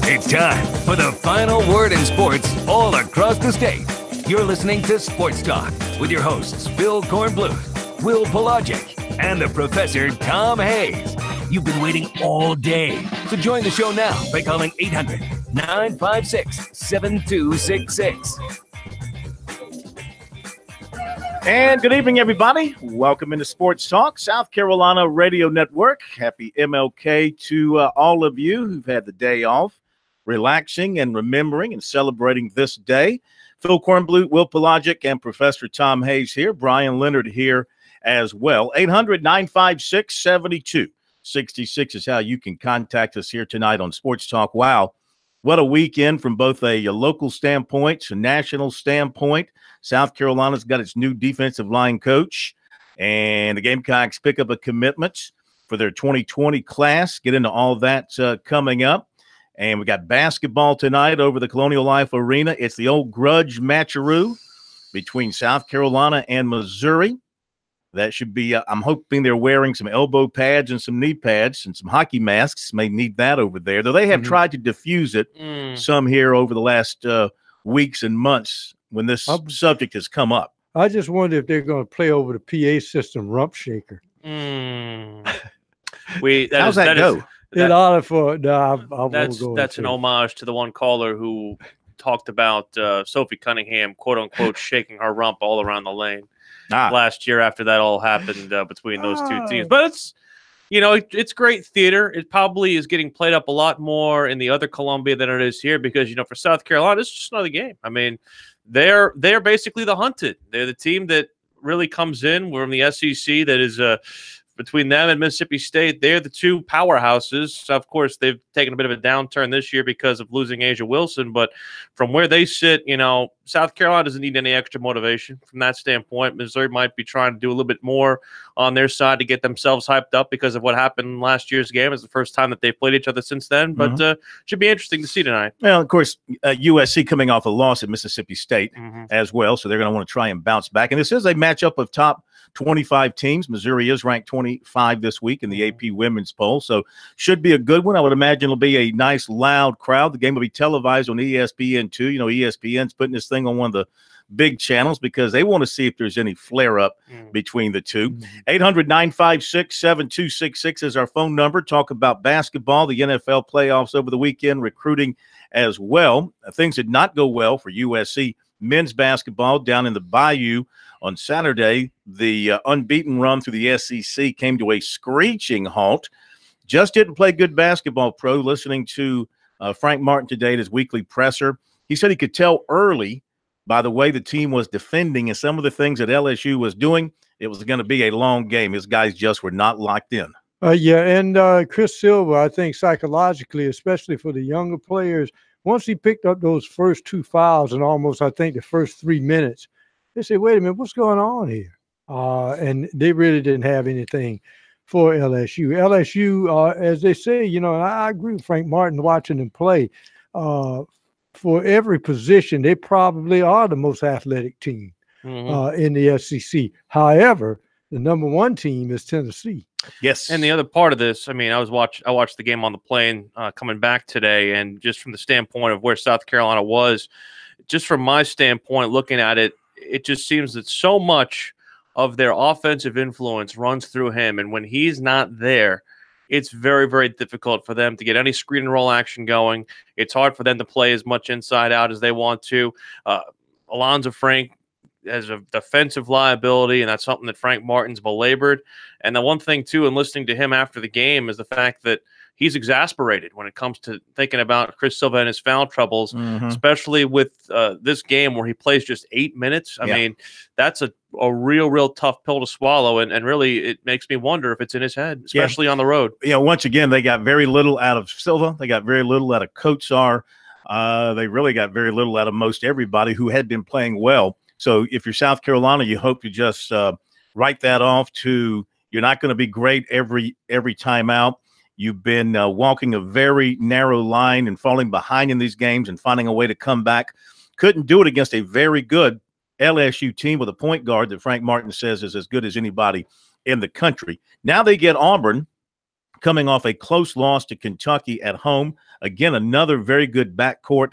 It's time for the final word in sports all across the state. You're listening to Sports Talk with your hosts, Phil Kornbluth, Will Pelagic, and the Professor Tom Hayes. You've been waiting all day, so join the show now by calling 800-956-7266. And good evening, everybody. Welcome into Sports Talk, South Carolina Radio Network. Happy MLK to all of you who've had the day off, relaxing and remembering and celebrating this day. Phil Kornblut, Will Pelagic, and Professor Tom Hayes here. Brian Leonard here as well. 800-956-7266 is how you can contact us here tonight on Sports Talk. Wow. What a weekend from both a local standpoint, a national standpoint. South Carolina's got its new defensive line coach, and the Gamecocks pick up a commitment for their 2020 class. Get into all that coming up. And we got basketball tonight over the Colonial Life Arena. It's the old grudge matcheroo between South Carolina and Missouri. That should be, I'm hoping they're wearing some elbow pads and some knee pads and some hockey masks. May need that over there. Though they have tried to diffuse it some here over the last weeks and months when this subject has come up. I just wonder if they're going to play over the PA system rump shaker. How's that go? That's an homage to the one caller who talked about Sophie Cunningham, quote unquote, shaking her rump all around the lane. Last year after that all happened between those two teams. But it's, it's great theater. It probably is getting played up a lot more in the other Columbia than it is here because, for South Carolina, it's just another game. I mean, they're basically the hunted. They're the team that really comes in. We're in the SEC that is between them and Mississippi State. They're the two powerhouses. So, of course, they've taken a bit of a downturn this year because of losing Asia Wilson. But from where they sit, South Carolina doesn't need any extra motivation from that standpoint. Missouri might be trying to do a little bit more on their side to get themselves hyped up because of what happened in last year's game. It's the first time that they've played each other since then. But should be interesting to see tonight. Well, of course, USC coming off a loss at Mississippi State as well. So they're going to want to try and bounce back. And this is a matchup of top 25 teams. Missouri is ranked 25 this week in the AP women's poll. So should be a good one. I would imagine it'll be a nice, loud crowd. The game will be televised on ESPN2. ESPN's putting this thing on one of the big channels because they want to see if there's any flare-up between the two. 800-956-7266 is our phone number. Talk about basketball, the NFL playoffs over the weekend, recruiting as well. Things did not go well for USC men's basketball down in the Bayou on Saturday. The unbeaten run through the SEC came to a screeching halt. Just didn't play good basketball, Pro. Listening to Frank Martin today at his weekly presser, he said he could tell early by the way the team was defending and some of the things that LSU was doing, it was going to be a long game. His guys just were not locked in. And Chris Silver, I think psychologically, especially for the younger players, once he picked up those first two fouls and almost, I think, the first 3 minutes, they said, wait a minute, what's going on here? And they really didn't have anything for LSU. LSU, as they say, and I agree with Frank Martin watching them play. For every position, they probably are the most athletic team in the SEC. However, the number one team is Tennessee. Yes. And the other part of this, I watched the game on the plane coming back today, and just from the standpoint of where South Carolina was, just from my standpoint, looking at it, it just seems that so much of their offensive influence runs through him. And when he's not there, it's very, very difficult for them to get any screen and roll action going. It's hard for them to play as much inside out as they want to. Alonzo Frank as a defensive liability, and that's something that Frank Martin's belabored. And the one thing, too, in listening to him after the game is the fact that he's exasperated when it comes to thinking about Chris Silva and his foul troubles, especially with this game where he plays just 8 minutes. I mean, that's a real tough pill to swallow, and really it makes me wonder if it's in his head, especially on the road. Once again, they got very little out of Silva. They got very little out of Kotsar. They really got very little out of most everybody who had been playing well. So if you're South Carolina, you hope to just write that off to you're not going to be great every time out. You've been walking a very narrow line and falling behind in these games and finding a way to come back. Couldn't do it against a very good LSU team with a point guard that Frank Martin says is as good as anybody in the country. Now they get Auburn coming off a close loss to Kentucky at home. Again, another very good backcourt.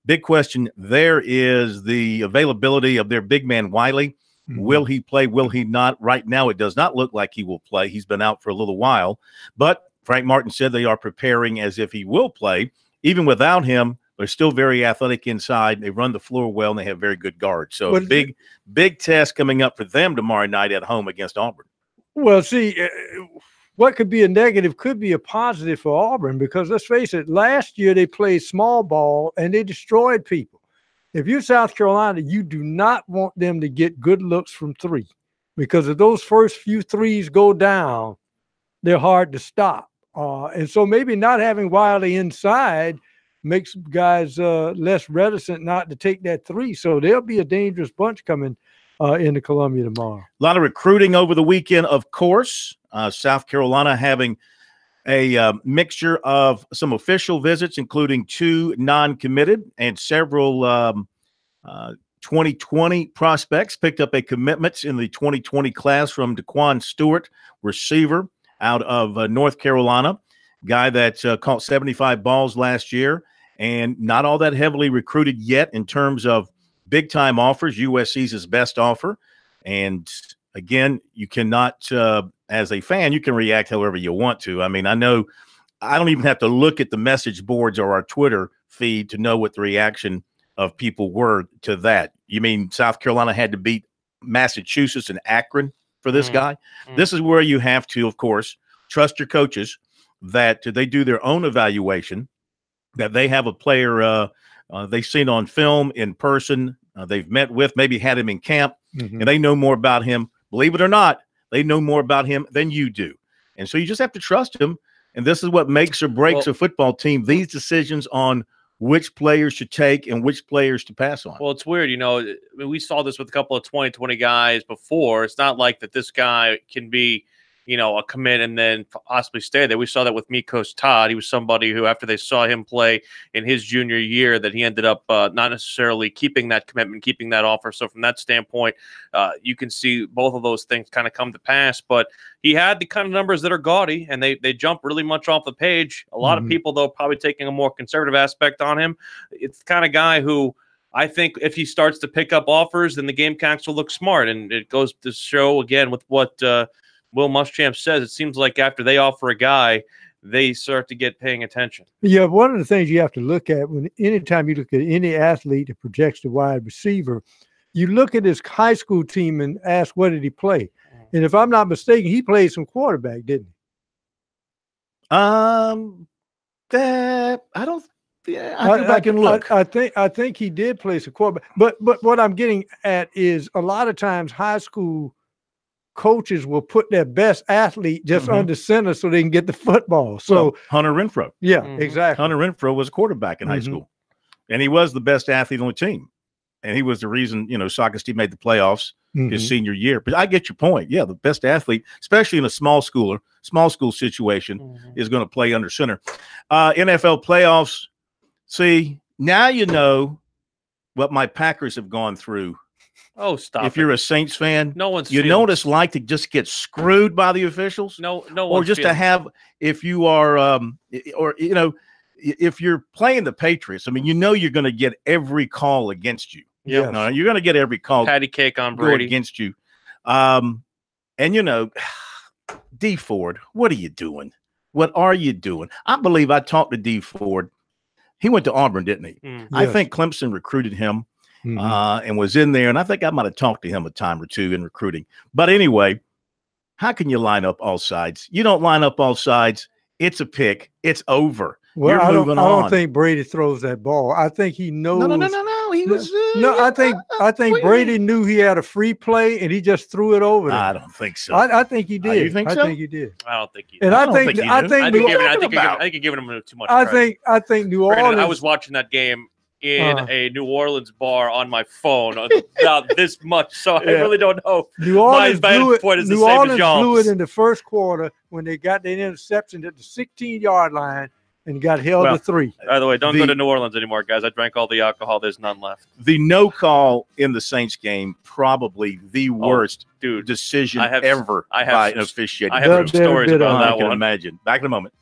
Big question there is the availability of their big man, Wiley. Will he play? Will he not? Right now, it does not look like he will play. He's been out for a little while. But Frank Martin said they are preparing as if he will play. Even without him, They're still very athletic inside. They run the floor well, and they have very good guards. So big test coming up for them tomorrow night at home against Auburn. Well, see, what could be a negative could be a positive for Auburn, because let's face it, last year they played small ball and they destroyed people. If you're South Carolina, you do not want them to get good looks from three, because if those first few threes go down, they're hard to stop. And so maybe not having Wiley inside makes guys less reticent not to take that three. So there'll be a dangerous bunch coming into Columbia tomorrow. A lot of recruiting over the weekend, of course. South Carolina having a mixture of some official visits, including 2 non-committed, and several 2020 prospects picked up a commitments in the 2020 class from Daquan Stewart, receiver out of North Carolina, guy that caught 75 balls last year, and not all that heavily recruited yet in terms of big-time offers. USC's his best offer. And, again, you cannot as a fan, you can react however you want to. I mean, I know I don't even have to look at the message boards or our Twitter feed to know what the reaction of people were to that. You mean South Carolina had to beat Massachusetts and Akron for this guy? This is where you have to, of course, trust your coaches that they do their own evaluation, that they have a player they've seen on film, in person, they've met with, maybe had him in camp, and they know more about him. Believe it or not, they know more about him than you do. And so you just have to trust him. And this is what makes or breaks a football team, these decisions on which players should take and which players to pass on. Well, it's weird. You know, I mean, we saw this with a couple of 2020 guys before. It's not like that this guy can be, you know, a commit and then possibly stay there. We saw that with Mikos Todd. He was somebody who, after they saw him play in his junior year, that he ended up not necessarily keeping that commitment, keeping that offer. So from that standpoint, you can see both of those things kind of come to pass. But he had the kind of numbers that are gaudy, and they jump really much off the page. A lot of people, though, probably taking a more conservative aspect on him. It's the kind of guy who, I think if he starts to pick up offers, then the Gamecocks will look smart. And it goes to show, again, with what Will Muschamp says, it seems like after they offer a guy, they start to get paying attention. Yeah, one of the things you have to look at anytime you look at any athlete that projects the wide receiver, you look at his high school team and ask, what did he play? And if I'm not mistaken, he played some quarterback, didn't he? I don't. Yeah, I go back and look. I think he did play some quarterback. But what I'm getting at is a lot of times high school coaches will put their best athlete just under center so they can get the football. So Hunter Renfro. Yeah, exactly. Hunter Renfro was a quarterback in high school, and he was the best athlete on the team. And he was the reason, you know, Saukesty made the playoffs his senior year. But I get your point. Yeah, the best athlete, especially in a small school situation, is going to play under center. NFL playoffs. See, now you know what my Packers have gone through. Oh, stop! If you're a Saints fan, no one's. You know what it's like to just get screwed by the officials. No. Or just to have, if you are, or you know, if you're playing the Patriots, I mean, you know, you're going to get every call against you. Yeah, no, you're going to get every call. Patty cake on Brady against you. And you know, D Ford, what are you doing? What are you doing? I believe I talked to D Ford. He went to Auburn, didn't he? Yes. I think Clemson recruited him. And was in there, and I think I might have talked to him a time or two in recruiting. But anyway, how can you line up all sides? You don't line up all sides. It's a pick. It's over. Well, I don't think Brady throws that ball. I think he knows. No. He was. I think Brady knew he had a free play, and he just threw it over there. I don't think so. I think he did. You think so? I think he did. I don't think he did. And I think you're giving him too much credit. I think New Orleans. I was watching that game in a New Orleans bar on my phone about this much, so I really don't know. New Orleans blew it in the first quarter when they got their interception at the 16-yard line and got held to 3. By the way, don't go to New Orleans anymore, guys. I drank all the alcohol. There's none left. The no call in the Saints game, probably the worst decision ever by an officiating. I have some stories about that one. I can imagine. Back in a moment.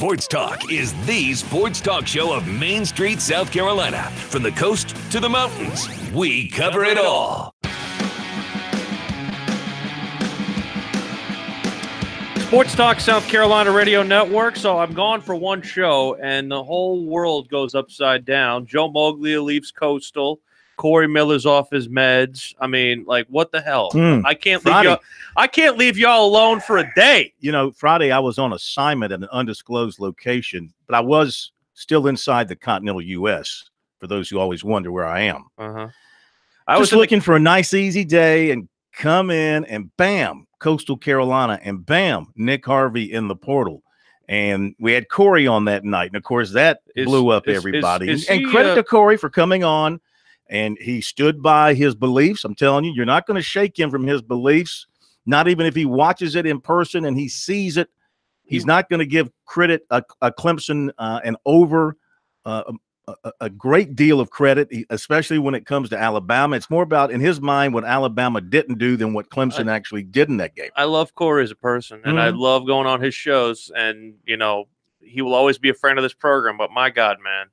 Sports Talk is the sports talk show of Main Street, South Carolina. From the coast to the mountains, we cover it all. Sports Talk South Carolina Radio Network. So I'm gone for one show, and the whole world goes upside down. Joe Moglia leaves Coastal. Corey Miller's off his meds. I mean, like, what the hell? I can't leave y'all alone for a day. You know, Friday I was on assignment at an undisclosed location, but I was still inside the continental U.S. For those who always wonder where I am. I was looking for a nice, easy day and come in and bam, Coastal Carolina, and bam, Nick Harvey in the portal. And we had Corey on that night. And, of course, that blew up everybody. And credit to Corey for coming on. And he stood by his beliefs. I'm telling you, you're not going to shake him from his beliefs, not even if he watches it in person and he sees it. He's not going to give credit a Clemson a great deal of credit, especially when it comes to Alabama. It's more about, in his mind, what Alabama didn't do than what Clemson actually did in that game. I love Corey as a person, and I love going on his shows. And, you know, he will always be a friend of this program. But, my God, man,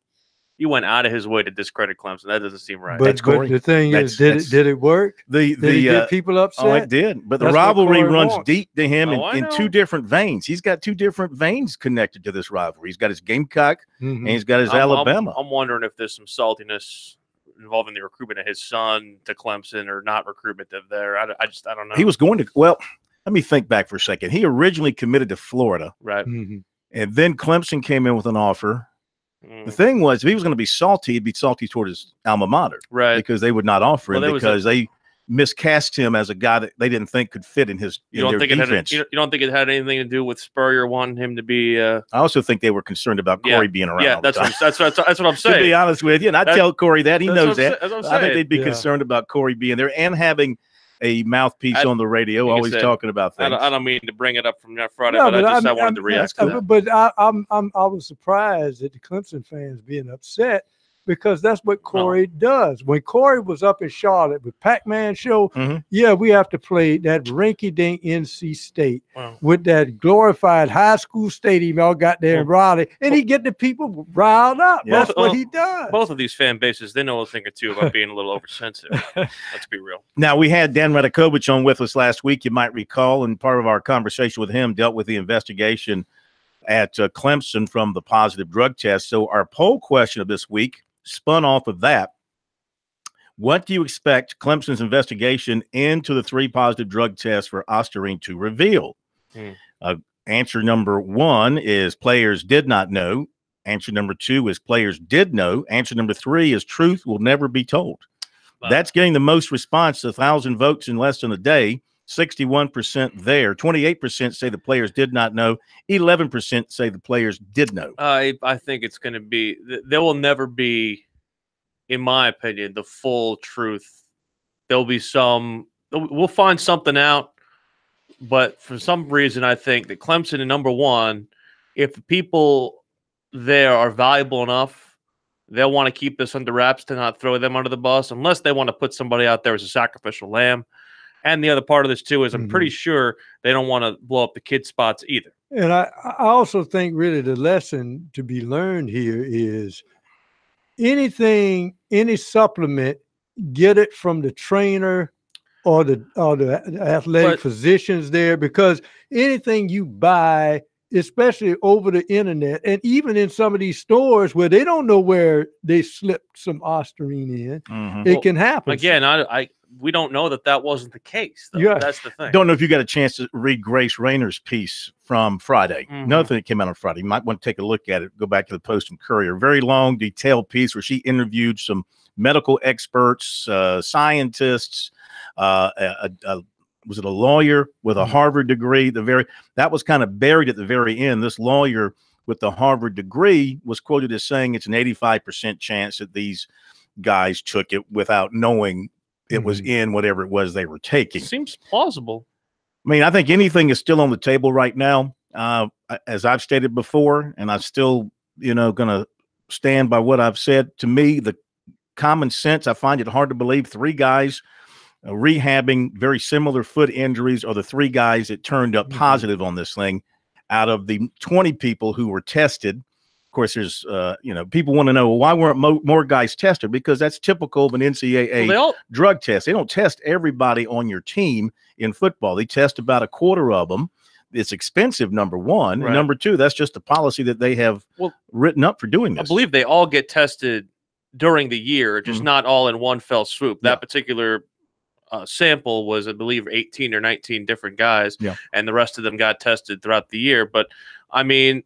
he went out of his way to discredit Clemson. That doesn't seem right. But the thing is, did it work? Did he get people upset? Oh, it did. But the rivalry runs deep to him in two different veins. He's got two different veins connected to this rivalry. He's got his Gamecock and he's got his Alabama. I'm wondering if there's some saltiness involving the recruitment of his son to Clemson or not recruitment of there. I don't know. He was going to – well, let me think back for a second. He originally committed to Florida. Right. And then Clemson came in with an offer. The thing was, if he was going to be salty, he'd be salty toward his alma mater, right? Because they would not offer him because they miscast him as a guy that they didn't think could fit in his defense. You don't think it had anything to do with Spurrier wanting him to be? I also think they were concerned about Corey being around. Yeah, that's what I'm saying. To be honest with you, and I tell Corey that he knows that. I think they'd be concerned about Corey being there and having a mouthpiece on the radio, always talking about things. I don't mean to bring it up from that Friday, but I wanted to react to that. But I was surprised at the Clemson fans being upset because that's what Corey does. When Corey was up in Charlotte with Pac-Man show, we have to play that rinky-dink NC State with that glorified high school stadium y'all got there in Raleigh, and he get the people riled up. Yeah. That's what he does. Both of these fan bases, they know a thing or two about being a little oversensitive. Let's be real. Now, we had Dan Radakovich on with us last week, you might recall, and part of our conversation with him dealt with the investigation at Clemson from the positive drug test. So our poll question of this week spun off of that. What do you expect Clemson's investigation into the 3 positive drug tests for Osterine to reveal? Answer number 1 is players did not know. Answer number 2 is players did know. Answer number 3 is truth will never be told. Wow. That's getting the most response, 1,000 votes in less than a day. 61% there. 28% say the players did not know. 11% say the players did know. I think it's going to be – there will never be, in my opinion, the full truth. There'll be some – we'll find something out. But for some reason, I think that Clemson, number one, if the people there are valuable enough, they'll want to keep this under wraps to not throw them under the bus unless they want to put somebody out there as a sacrificial lamb. And the other part of this, too, is I'm pretty sure they don't want to blow up the kid spots either. And I also think really the lesson to be learned here is any supplement, get it from the trainer or the athletic physicians there, because anything you buy, especially over the internet and even in some of these stores where they don't know where they slipped some Osterine in, it can happen. Again, we don't know that wasn't the case, though. Yeah. That's the thing. Don't know if you got a chance to read Grace Rayner's piece from Friday. Another thing that came out on Friday. You might want to take a look at it. Go back to the Post and Courier. Very long, detailed piece where she interviewed some medical experts, scientists, was it a lawyer with a Harvard degree? That was kind of buried at the very end. This lawyer with the Harvard degree was quoted as saying it's an 85% chance that these guys took it without knowing it was in whatever it was they were taking. Seems plausible. I mean, I think anything is still on the table right now. As I've stated before, and I'm still, going to stand by what I've said. To me, the common sense, I find it hard to believe 3 guys rehabbing very similar foot injuries are the 3 guys that turned up positive on this thing. out of the 20 people who were tested. Of course, there's, people want to know, well, why weren't more guys tested? Because that's typical of an NCAA drug test. They don't test everybody on your team in football. They test about a quarter of them. It's expensive, number one. Right. And number two, that's just a policy that they have written up for doing this. I believe they all get tested during the year, just not all in one fell swoop. That particular sample was, I believe, 18 or 19 different guys, and the rest of them got tested throughout the year. But, I mean,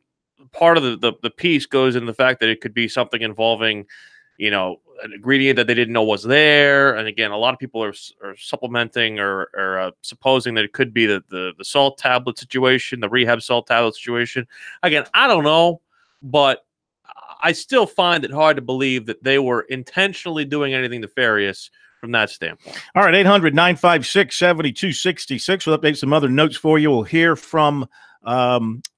part of the piece goes in the fact that it could be something involving, an ingredient that they didn't know was there. And again, a lot of people are supplementing or supposing that it could be the salt tablet situation, the rehab salt tablet situation. Again, I don't know, but I still find it hard to believe that they were intentionally doing anything nefarious from that standpoint. All right, 800-956-7266. We'll update some other notes for you. We'll hear from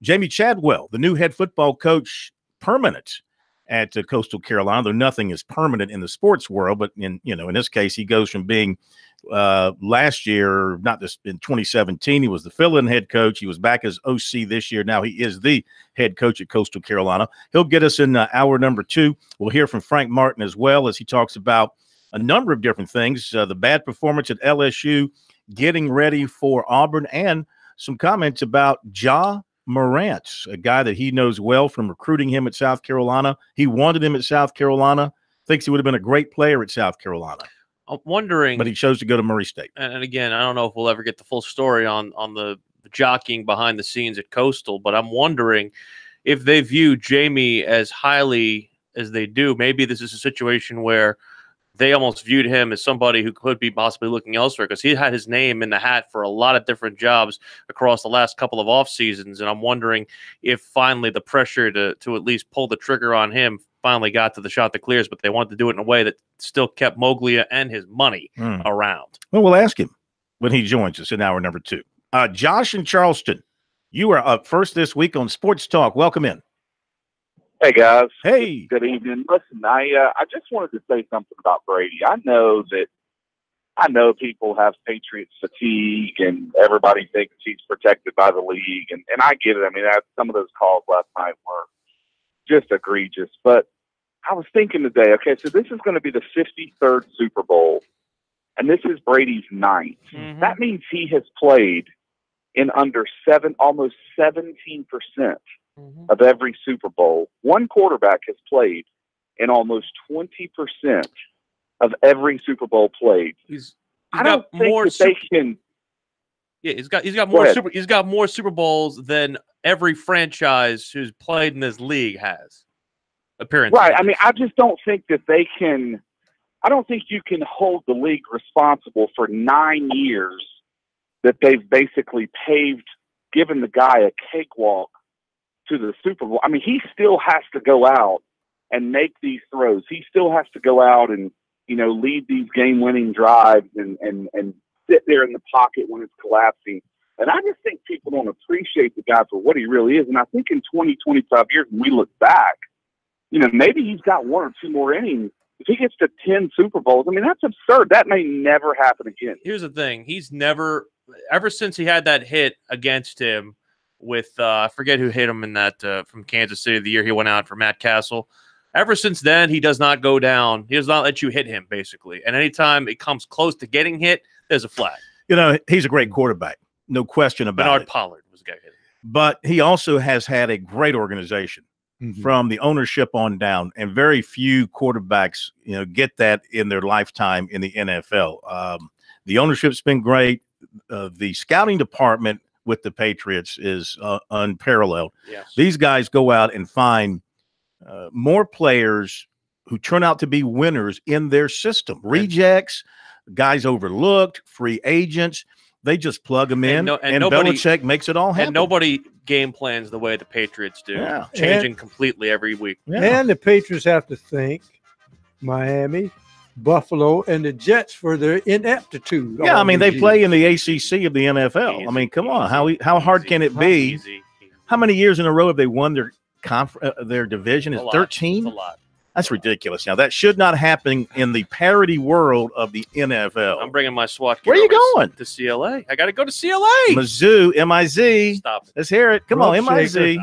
Jamie Chadwell, the new head football coach, permanent at Coastal Carolina, though nothing is permanent in the sports world. But in this case, he goes from being last year, in 2017, he was the fill-in head coach. He was back as OC this year. Now he is the head coach at Coastal Carolina. He'll get us in hour number 2. We'll hear from Frank Martin as well, as he talks about a number of different things, the bad performance at LSU, getting ready for Auburn, and some comments about Ja Morant, a guy that he knows well from recruiting him at South Carolina. He wanted him at South Carolina, thinks he would have been a great player at South Carolina. I'm wondering. But he chose to go to Murray State. And again, I don't know if we'll ever get the full story on the jockeying behind the scenes at Coastal, but I'm wondering if they view Jamie as highly as they do. Maybe this is a situation where they almost viewed him as somebody who could be possibly looking elsewhere, because he had his name in the hat for a lot of different jobs across the last couple of off seasons. And I'm wondering if finally the pressure to at least pull the trigger on him finally got to the shot that clears, but they wanted to do it in a way that still kept Moglia and his money around. Well, we'll ask him when he joins us in hour number 2. Josh in Charleston, you are up first this week on Sports Talk. Welcome in. Hey, guys. Hey. Good evening. Listen, I just wanted to say something about Brady. I know people have Patriots fatigue and everybody thinks he's protected by the league, and I get it. I mean, some of those calls last night were just egregious. But I was thinking today, okay, so this is going to be the 53rd Super Bowl, and this is Brady's 9th. Mm-hmm. That means he has played in almost 17% of every Super Bowl. One quarterback has played in almost 20% of every Super Bowl played. I don't think that they can. Yeah, he's got more Super Bowls than every franchise who's played in this league has appearances. Right. I mean, I just don't think that they can. I don't think you can hold the league responsible for 9 years that they've basically given the guy a cakewalk to the Super Bowl. I mean, he still has to go out and make these throws. He still has to go out and, lead these game-winning drives and sit there in the pocket when it's collapsing. And I just think people don't appreciate the guy for what he really is. And I think in 20, 25 years, when we look back, maybe he's got 1 or 2 more innings. If he gets to 10 Super Bowls, I mean, that's absurd. That may never happen again. Here's the thing. He's never, ever since he had that hit against him with, I forget who hit him in that from Kansas City the year he went out for Matt Castle. Ever since then, he does not go down. He does not let you hit him, basically. And anytime it comes close to getting hit, there's a flag. He's a great quarterback. No question about it. Bernard Pollard was the guy hitting. But he also has had a great organization from the ownership on down, and very few quarterbacks, get that in their lifetime in the NFL. The ownership's been great. The scouting department with the Patriots is unparalleled. Yes. These guys go out and find more players who turn out to be winners in their system. Rejects, guys overlooked, free agents. They just plug them in, and Belichick makes it all happen. And nobody game plans the way the Patriots do, changing completely every week. Yeah. And the Patriots have to thank Miami, Buffalo, and the Jets for their ineptitude. Yeah, I mean, they play in the ACC of the NFL. Easy, I mean, come on. How hard can it be? Easy. How many years in a row have they won their division? Is 13? It's a lot. That's ridiculous. Now, that should not happen in the parody world of the NFL. I'm bringing my SWAT gear. Where are you going? To CLA. I got to go to CLA. Mizzou, M-I-Z. Stop it. Let's hear it. Come on, M-I-Z.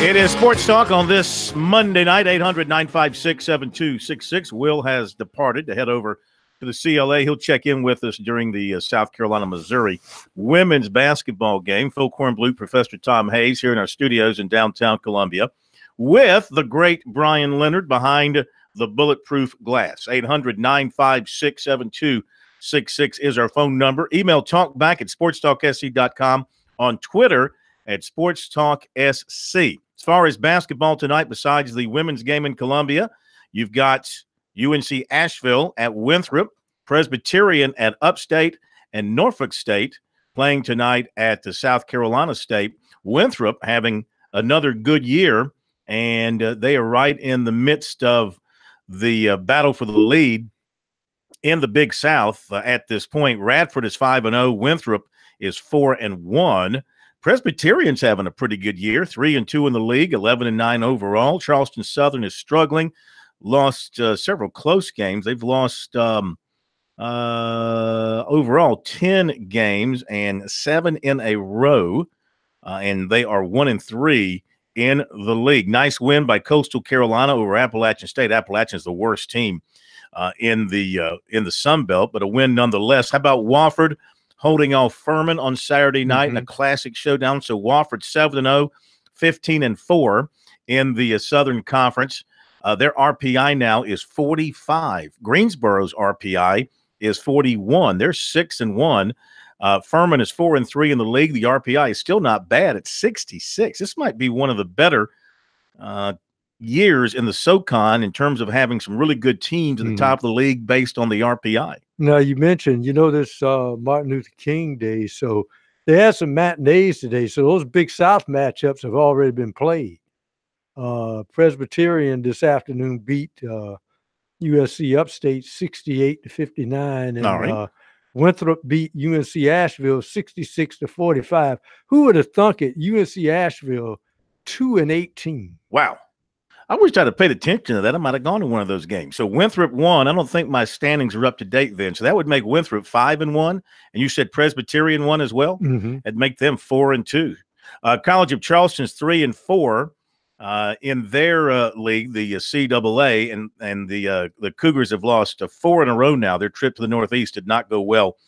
It is Sports Talk on this Monday night, 800-956-7266. Will has departed to head over to the CLA. He'll check in with us during the South Carolina-Missouri women's basketball game. Phil Kornblut, Professor Tom Hayes here in our studios in downtown Columbia with the great Brian Leonard behind the bulletproof glass. 800-956-7266 is our phone number. Email talkback at sportstalksc.com, on Twitter at SportsTalkSC. As far as basketball tonight, besides the women's game in Columbia, you've got UNC Asheville at Winthrop. Presbyterian at Upstate, and Norfolk State playing tonight at the South Carolina State. Winthrop having another good year, and they are right in the midst of the battle for the lead in the Big South at this point. Radford is 5-0. Winthrop is 4-1. Presbyterian's having a pretty good year, 3-2 in the league, 11-9 overall. Charleston Southern is struggling, lost several close games. They've lost overall 10 games and 7 in a row, and they are 1-3 in the league. Nice win by Coastal Carolina over Appalachian State. Appalachian is the worst team in the Sun Belt, but a win nonetheless. How about Wofford holding off Furman on Saturday night in a classic showdown? So Wofford 7-0, 15-4 in the Southern Conference. Their RPI now is 45. Greensboro's RPI is 41. They're 6-1. Furman is 4-3 in the league. The RPI is still not bad at 66. This might be one of the better years in the SoCon in terms of having some really good teams at the top of the league based on the RPI. Now, you mentioned, this Martin Luther King Day, so they had some matinees today. So those Big South matchups have already been played. Presbyterian this afternoon beat USC Upstate 68-59, and right. Winthrop beat UNC Asheville 66-45. Who would have thunk it? UNC Asheville 2-18. Wow. I wish I'd have paid attention to that. I might have gone to one of those games. So Winthrop won. I don't think my standings are up to date then. So that would make Winthrop 5-1. And you said Presbyterian won as well? That'd make them 4-2. College of Charleston's 3-4 in their league, the CAA, and the Cougars have lost 4 in a row now. Their trip to the Northeast did not go well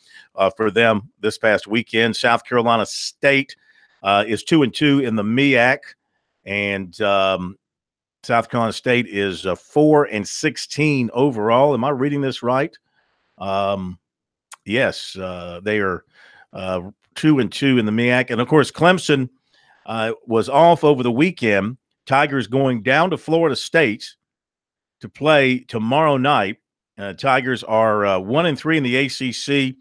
for them this past weekend. South Carolina State is 2-2 in the MEAC, and South Carolina State is 4-16 overall. Am I reading this right? Yes, they are 2-2 in the MEAC. And, of course, Clemson was off over the weekend. Tigers going down to Florida State to play tomorrow night. Tigers are 1-3 in the ACC,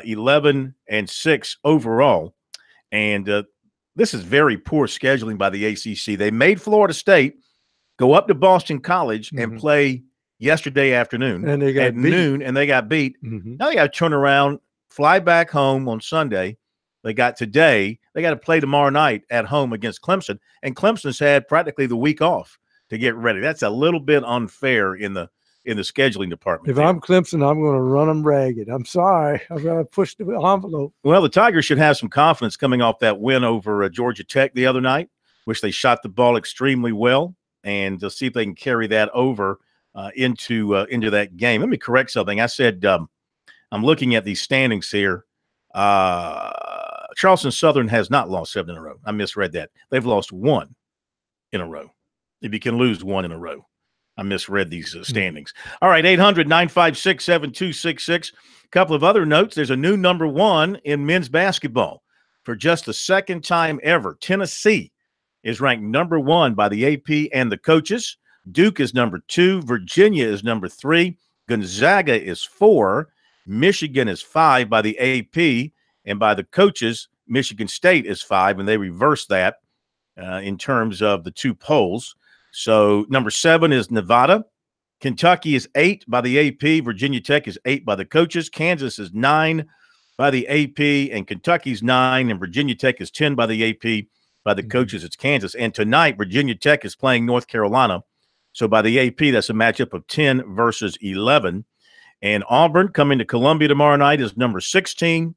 11-6 overall. And this is very poor scheduling by the ACC. They made Florida State go up to Boston College and play yesterday afternoon and they got at noon, and they got beat. Now they got to turn around, fly back home on Sunday. They got today. They got to play tomorrow night at home against Clemson, and Clemson's had practically the week off to get ready. That's a little bit unfair in the scheduling department. If I'm Clemson, I'm going to run them ragged. I'm sorry. I'm going to push the envelope. Well, the Tigers should have some confidence coming off that win over Georgia Tech the other night, which they shot the ball extremely well. And to see if they can carry that over into that game. Let me correct something. I said I'm looking at these standings here. Charleston Southern has not lost 7 in a row. I misread that. They've lost 1 in a row. If you can lose 1 in a row. I misread these standings. All right, 800-956-7266. A couple of other notes. There's a new number 1 in men's basketball. For just the second time ever, Tennessee is ranked number 1 by the AP and the coaches. Duke is number 2. Virginia is number 3. Gonzaga is 4. Michigan is 5 by the AP, and by the coaches, Michigan State is 5, and they reversed that in terms of the 2 polls. So number 7 is Nevada. Kentucky is 8 by the AP. Virginia Tech is 8 by the coaches. Kansas is 9 by the AP, and Kentucky's 9, and Virginia Tech is 10 by the AP. By the coaches, it's Kansas. And tonight, Virginia Tech is playing North Carolina. So by the AP, that's a matchup of 10 versus 11. And Auburn coming to Columbia tomorrow night is number 16.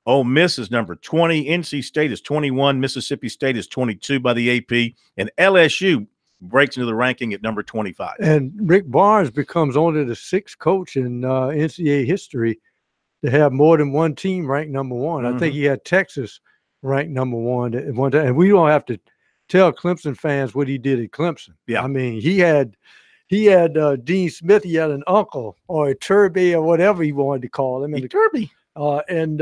Ole Miss is number 20. NC State is 21. Mississippi State is 22 by the AP. And LSU breaks into the ranking at number 25. And Rick Barnes becomes only the 6th coach in NCAA history to have more than one team ranked number 1. I think he had Texas ranked number 1 at one time. And we don't have to tell Clemson fans what he did at Clemson. Yeah. I mean, he had Dean Smith. He had an uncle or a Turby or whatever he wanted to call him. And Turby. And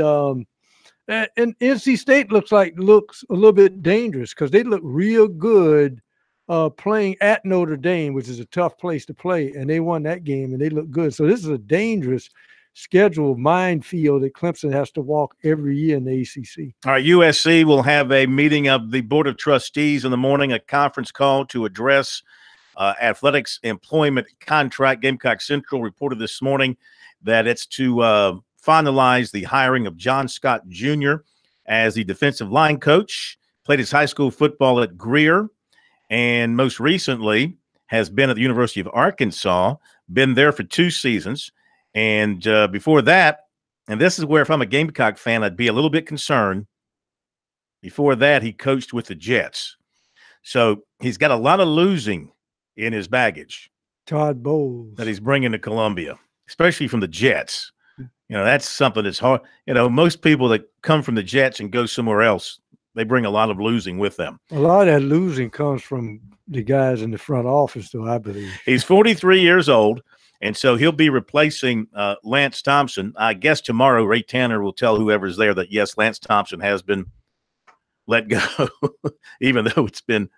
NC State looks a little bit dangerous because they look real good playing at Notre Dame, which is a tough place to play. And they won that game and they look good. So this is a dangerous schedule minefield that Clemson has to walk every year in the ACC. All right, USC will have a meeting of the Board of Trustees in the morning, a conference call to address athletics employment contract. Gamecock Central reported this morning that it's to finalize the hiring of John Scott Jr. as the defensive line coach. Played his high school football at Greer, and most recently has been at the University of Arkansas, been there for 2 seasons. And before that, and this is where if I'm a Gamecock fan, I'd be a little bit concerned. Before that, he coached with the Jets. So he's got a lot of losing in his baggage. Todd Bowles. That he's bringing to Columbia, especially from the Jets. That's something that's hard. Most people that come from the Jets and go somewhere else, they bring a lot of losing with them. A lot of that losing comes from the guys in the front office, though, I believe. He's 43 years old, and so he'll be replacing Lance Thompson. I guess tomorrow Ray Tanner will tell whoever's there that, yes, Lance Thompson has been let go, even though it's been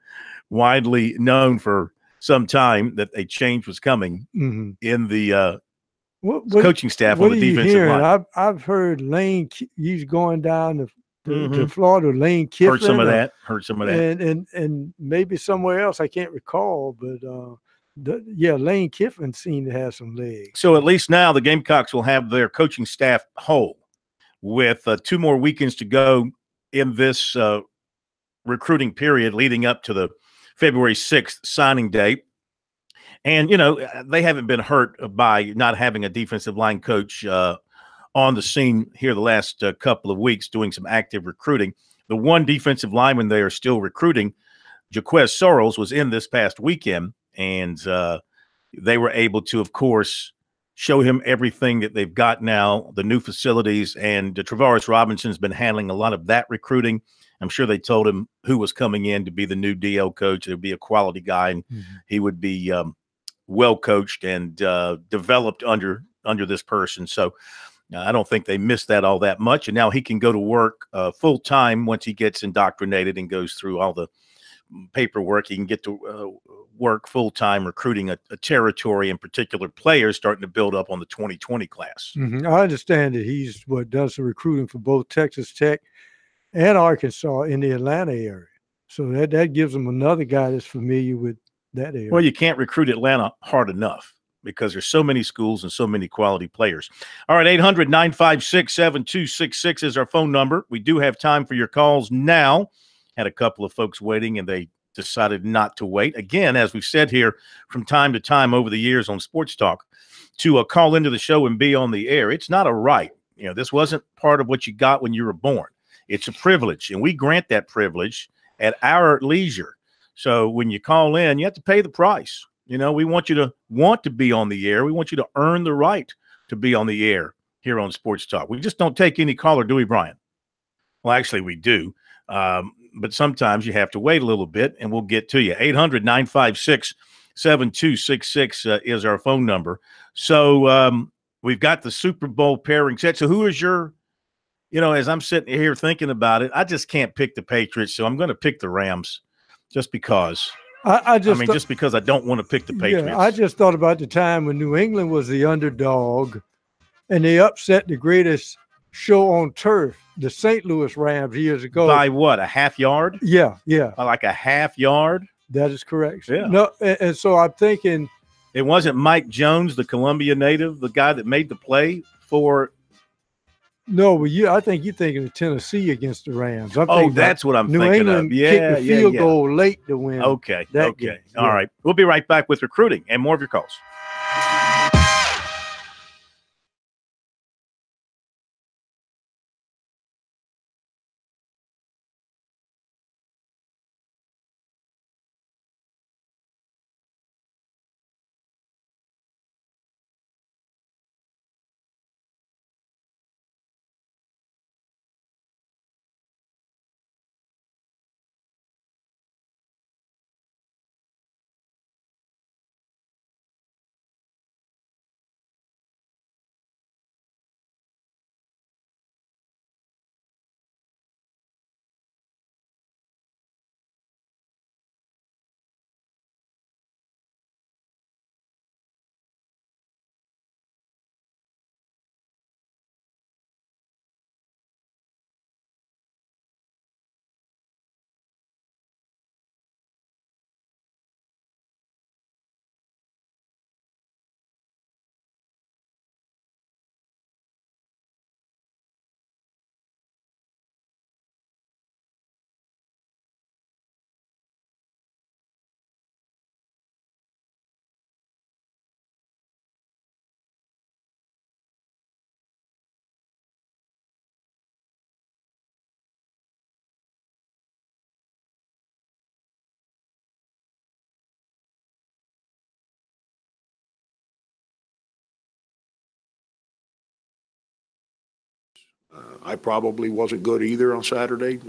widely known for some time that a change was coming in the coaching staff on the defensive line. I've heard Lane, he's going down to Florida. Lane Kiffin. Heard some of that. And maybe somewhere else. I can't recall, but Lane Kiffin seemed to have some legs. So at least now the Gamecocks will have their coaching staff whole with 2 more weekends to go in this recruiting period leading up to the February 6th signing date. And, they haven't been hurt by not having a defensive line coach on the scene here the last couple of weeks doing some active recruiting. The one defensive lineman they are still recruiting, Jaquez Sorrells, was in this past weekend, and they were able to, of course, show him everything that they've got now, the new facilities, and Travaris Robinson's been handling a lot of that recruiting. I'm sure they told him who was coming in to be the new DL coach. It would be a quality guy, and he would be well coached and developed under this person. So I don't think they missed that all that much. And now he can go to work full time once he gets indoctrinated and goes through all the paperwork. He can get to work full time recruiting a territory, in particular players starting to build up on the 2020 class. I understand that he's does the recruiting for both Texas Tech and Arkansas in the Atlanta area. So that gives them another guy that's familiar with that area. Well, you can't recruit Atlanta hard enough because there's so many schools and so many quality players. All right, 800-956-7266 is our phone number. We do have time for your calls now. Had a couple of folks waiting, and they decided not to wait. Again, as we've said here from time to time over the years on Sports Talk, to call into the show and be on the air, it's not a right. This wasn't part of what you got when you were born. It's a privilege, and we grant that privilege at our leisure. So when you call in, you have to pay the price. We want you to want to be on the air. We want you to earn the right to be on the air here on Sports Talk. We just don't take any caller, do we, Brian? Well, actually, we do. But sometimes you have to wait a little bit, and we'll get to you. 800-956-7266 is our phone number. So we've got the Super Bowl pairing set. So who is your as I'm sitting here thinking about it, I just can't pick the Patriots, so I'm going to pick the Rams just because. Just because I don't want to pick the Patriots. Yeah, I just thought about the time when New England was the underdog, and they upset the greatest show on turf, the St. Louis Rams, years ago. By what, a half yard? Yeah. By like a half yard? That is correct. Yeah. No, and so I'm thinking. It wasn't Mike Jones, the Columbia native, the guy that made the play for. No, I think you're thinking of Tennessee against the Rams. That's what I'm thinking England of. Yeah, kicked the field goal late to win. Okay. Game. All right. We'll be right back with recruiting and more of your calls. I probably wasn't good either on Saturday.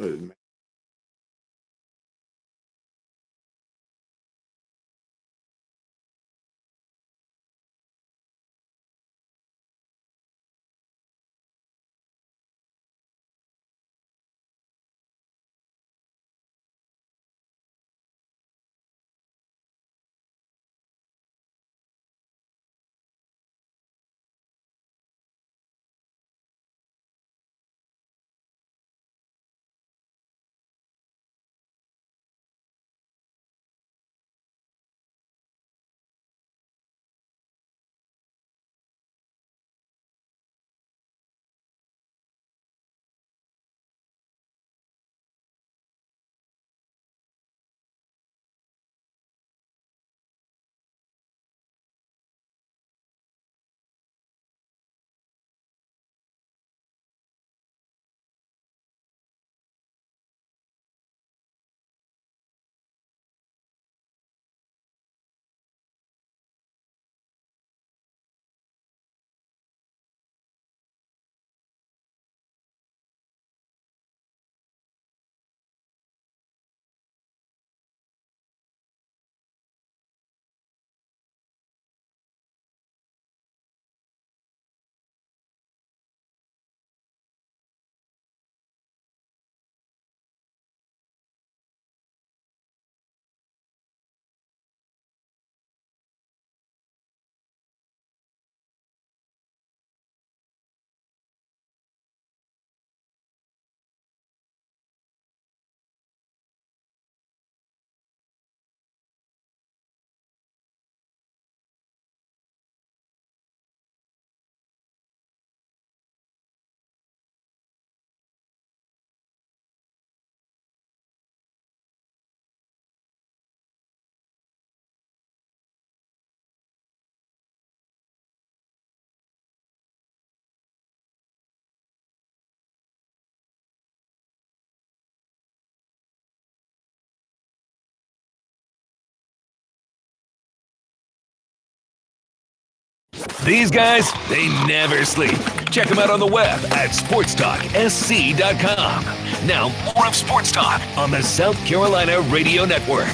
These guys, they never sleep. Check them out on the web at SportsTalkSC.com. Now, more of Sports Talk on the South Carolina Radio Network.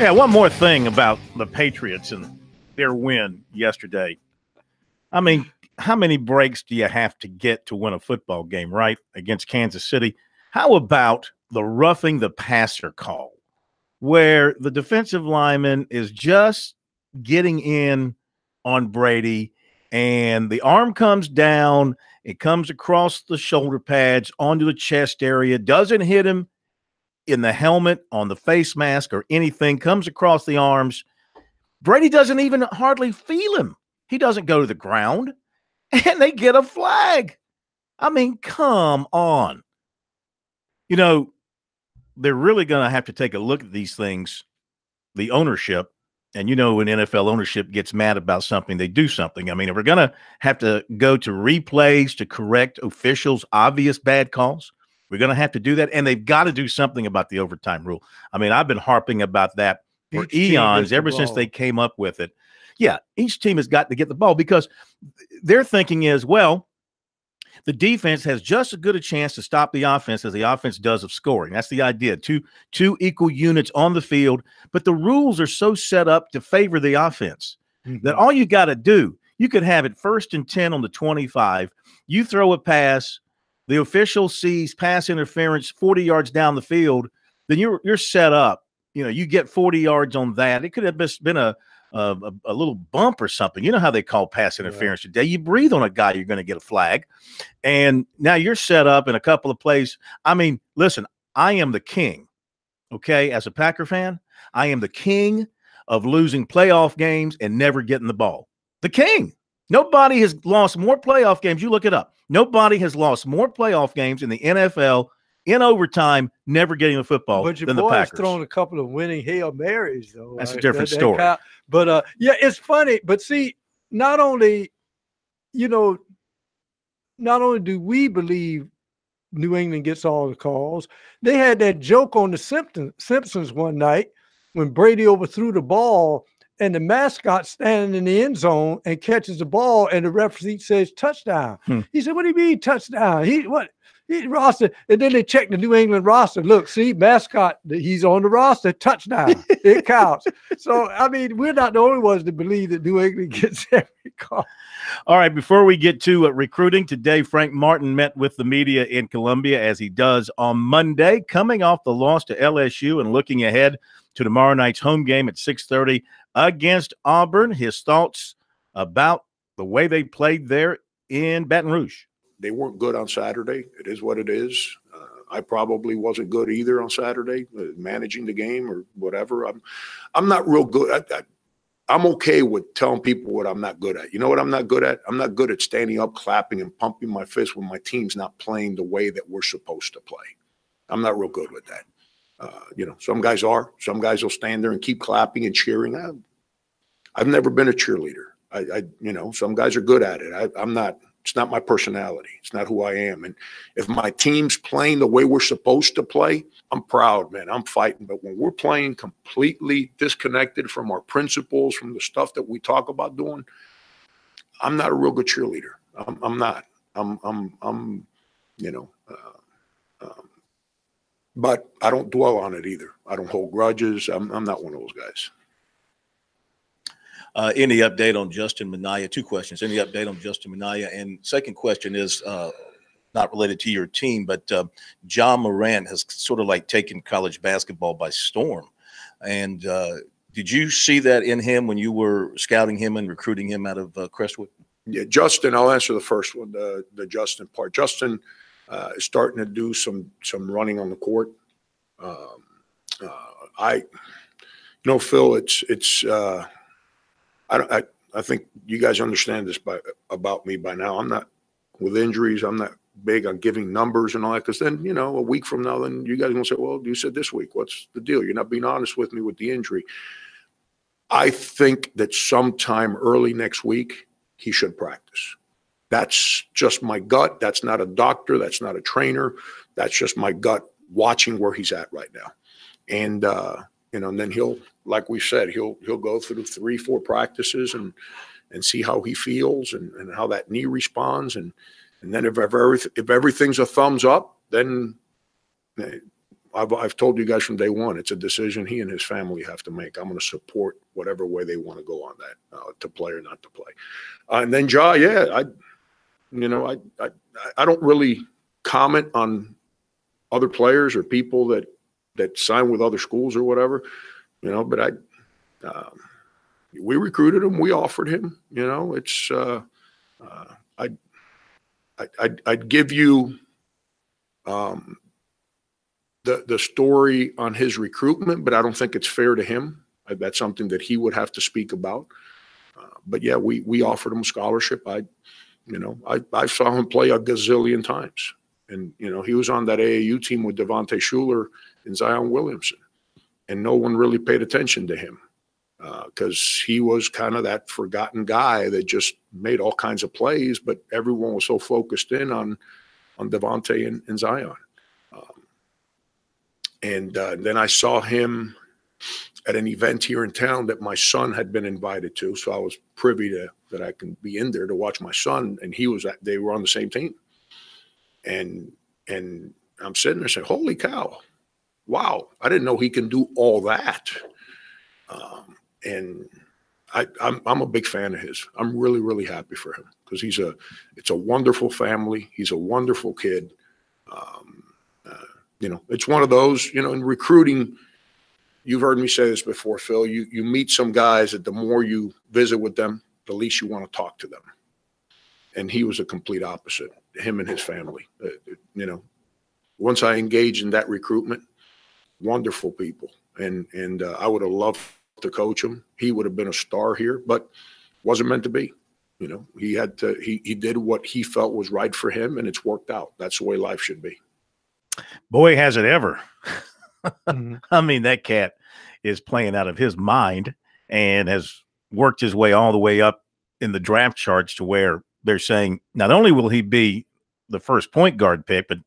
Yeah, one more thing about the Patriots and their win yesterday. I mean, how many breaks do you have to get to win a football game, right, against Kansas City? How about the roughing the passer call, where the defensive lineman is just getting in on Brady, and the arm comes down, it comes across the shoulder pads onto the chest area, doesn't hit him in the helmet, on the face mask, or anything, comes across the arms. Brady doesn't even hardly feel him. He doesn't go to the ground, and they get a flag. I mean, come on. You know, they're really going to have to take a look at these things, the ownership. And you know, when NFL ownership gets mad about something, they do something. I mean, if we're going to have to go to replays to correct officials' obvious bad calls, we're going to have to do that. And they've got to do something about the overtime rule. I mean, I've been harping about that for eons, ever since they came up with it. Yeah, each team has got to get the ball, because their thinking is, well, the defense has just as good a chance to stop the offense as the offense does of scoring. That's the idea. Two equal units on the field, but the rules are so set up to favor the offense that all you got to do, you could have it 1st and 10 on the 25. You throw a pass, the official sees pass interference 40 yards down the field, then you're set up. You know, you get 40 yards on that. It could have been a little bump or something. You know how they call pass interference today. You breathe on a guy, you're going to get a flag. And now you're set up in a couple of plays. I mean, listen, I am the king, okay? As a Packer fan, I am the king of losing playoff games and never getting the ball. The king. Nobody has lost more playoff games. You look it up. Nobody has lost more playoff games in the NFL in overtime, never getting the football than the Packers. But your boy's thrown a couple of winning Hail Marys, though. That's a different story. But, yeah, it's funny. But, see, not only do we believe New England gets all the calls, they had that joke on the Simpsons one night when Brady overthrew the ball, and the mascot standing in the end zone and catches the ball, and the referee says touchdown. He said, "What do you mean touchdown? He roster." And then they check the New England roster. Look, see, mascot, he's on the roster. Touchdown. It counts. So, I mean, we're not the only ones to believe that New England gets every call. All right, before we get to recruiting, today Frank Martin met with the media in Columbia, as he does on Monday, coming off the loss to LSU and looking ahead to tomorrow night's home game at 6:30 against Auburn. His thoughts about the way they played there in Baton Rouge. They weren't good on Saturday. It is what it is. I probably wasn't good either on Saturday, managing the game or whatever. I'm not real good. I'm okay with telling people what I'm not good at. You know what I'm not good at? I'm not good at standing up, clapping, and pumping my fist when my team's not playing the way that we're supposed to play. I'm not real good with that. Some guys are. Some guys will stand there and keep clapping and cheering. I've never been a cheerleader. Some guys are good at it. I'm not. It's not my personality. It's not who I am. And if my team's playing the way we're supposed to play, I'm proud, man. I'm fighting. But when we're playing completely disconnected from our principles, from the stuff that we talk about doing, I'm not a real good cheerleader. I'm not. But I don't dwell on it either. I don't hold grudges. I'm not one of those guys. Any update on Justin Minaya? Two questions. Any update on Justin Minaya? And second question is not related to your team, but John Morant has sort of like taken college basketball by storm. And did you see that in him when you were scouting him and recruiting him out of Crestwood? Yeah, Justin, I'll answer the first one, the Justin part. Justin is starting to do some running on the court. Phil, I think you guys understand this about me by now. I'm not with injuries. I'm not big on giving numbers and all that, because then, a week from now, then you guys are going to say, well, you said this week. What's the deal? You're not being honest with me with the injury. I think that sometime early next week, he should practice. That's just my gut. That's not a doctor. That's not a trainer. That's just my gut watching where he's at right now. And, and then he'll, like we said, he'll go through 3-4 practices and see how he feels and how that knee responds. And then if everything's a thumbs up, then I've told you guys from day one, it's a decision he and his family have to make. I'm going to support whatever way they want to go on that, to play or not to play. And then Ja, I don't really comment on other players or people that sign with other schools or whatever, but we recruited him. We offered him, it's, I'd give you the story on his recruitment, but I don't think it's fair to him. That's something that he would have to speak about. But yeah, we offered him a scholarship. I saw him play a gazillion times. And, he was on that AAU team with Devontae Shuler and Zion Williamson. And no one really paid attention to him because he was kind of that forgotten guy that just made all kinds of plays, but everyone was so focused in on Devontae and Zion. And then I saw him at an event here in town that my son had been invited to. So I was privy to that I can be in there to watch my son. And they were on the same team. And I'm sitting there saying, holy cow, wow, I didn't know he can do all that. And I'm a big fan of his. I'm really, really happy for him because it's a wonderful family. He's a wonderful kid. It's one of those, in recruiting, you've heard me say this before, Phil, you meet some guys that the more you visit with them, the least you want to talk to them. And he was a complete opposite, him and his family. Once I engaged in that recruitment, wonderful people. And I would have loved to coach him. He would have been a star here, but wasn't meant to be. He had to, he did what he felt was right for him, and it's worked out. That's the way life should be. Boy, has it ever. I mean, that cat is playing out of his mind and has worked his way all the way up in the draft charts to where they're saying not only will he be the first point guard pick, but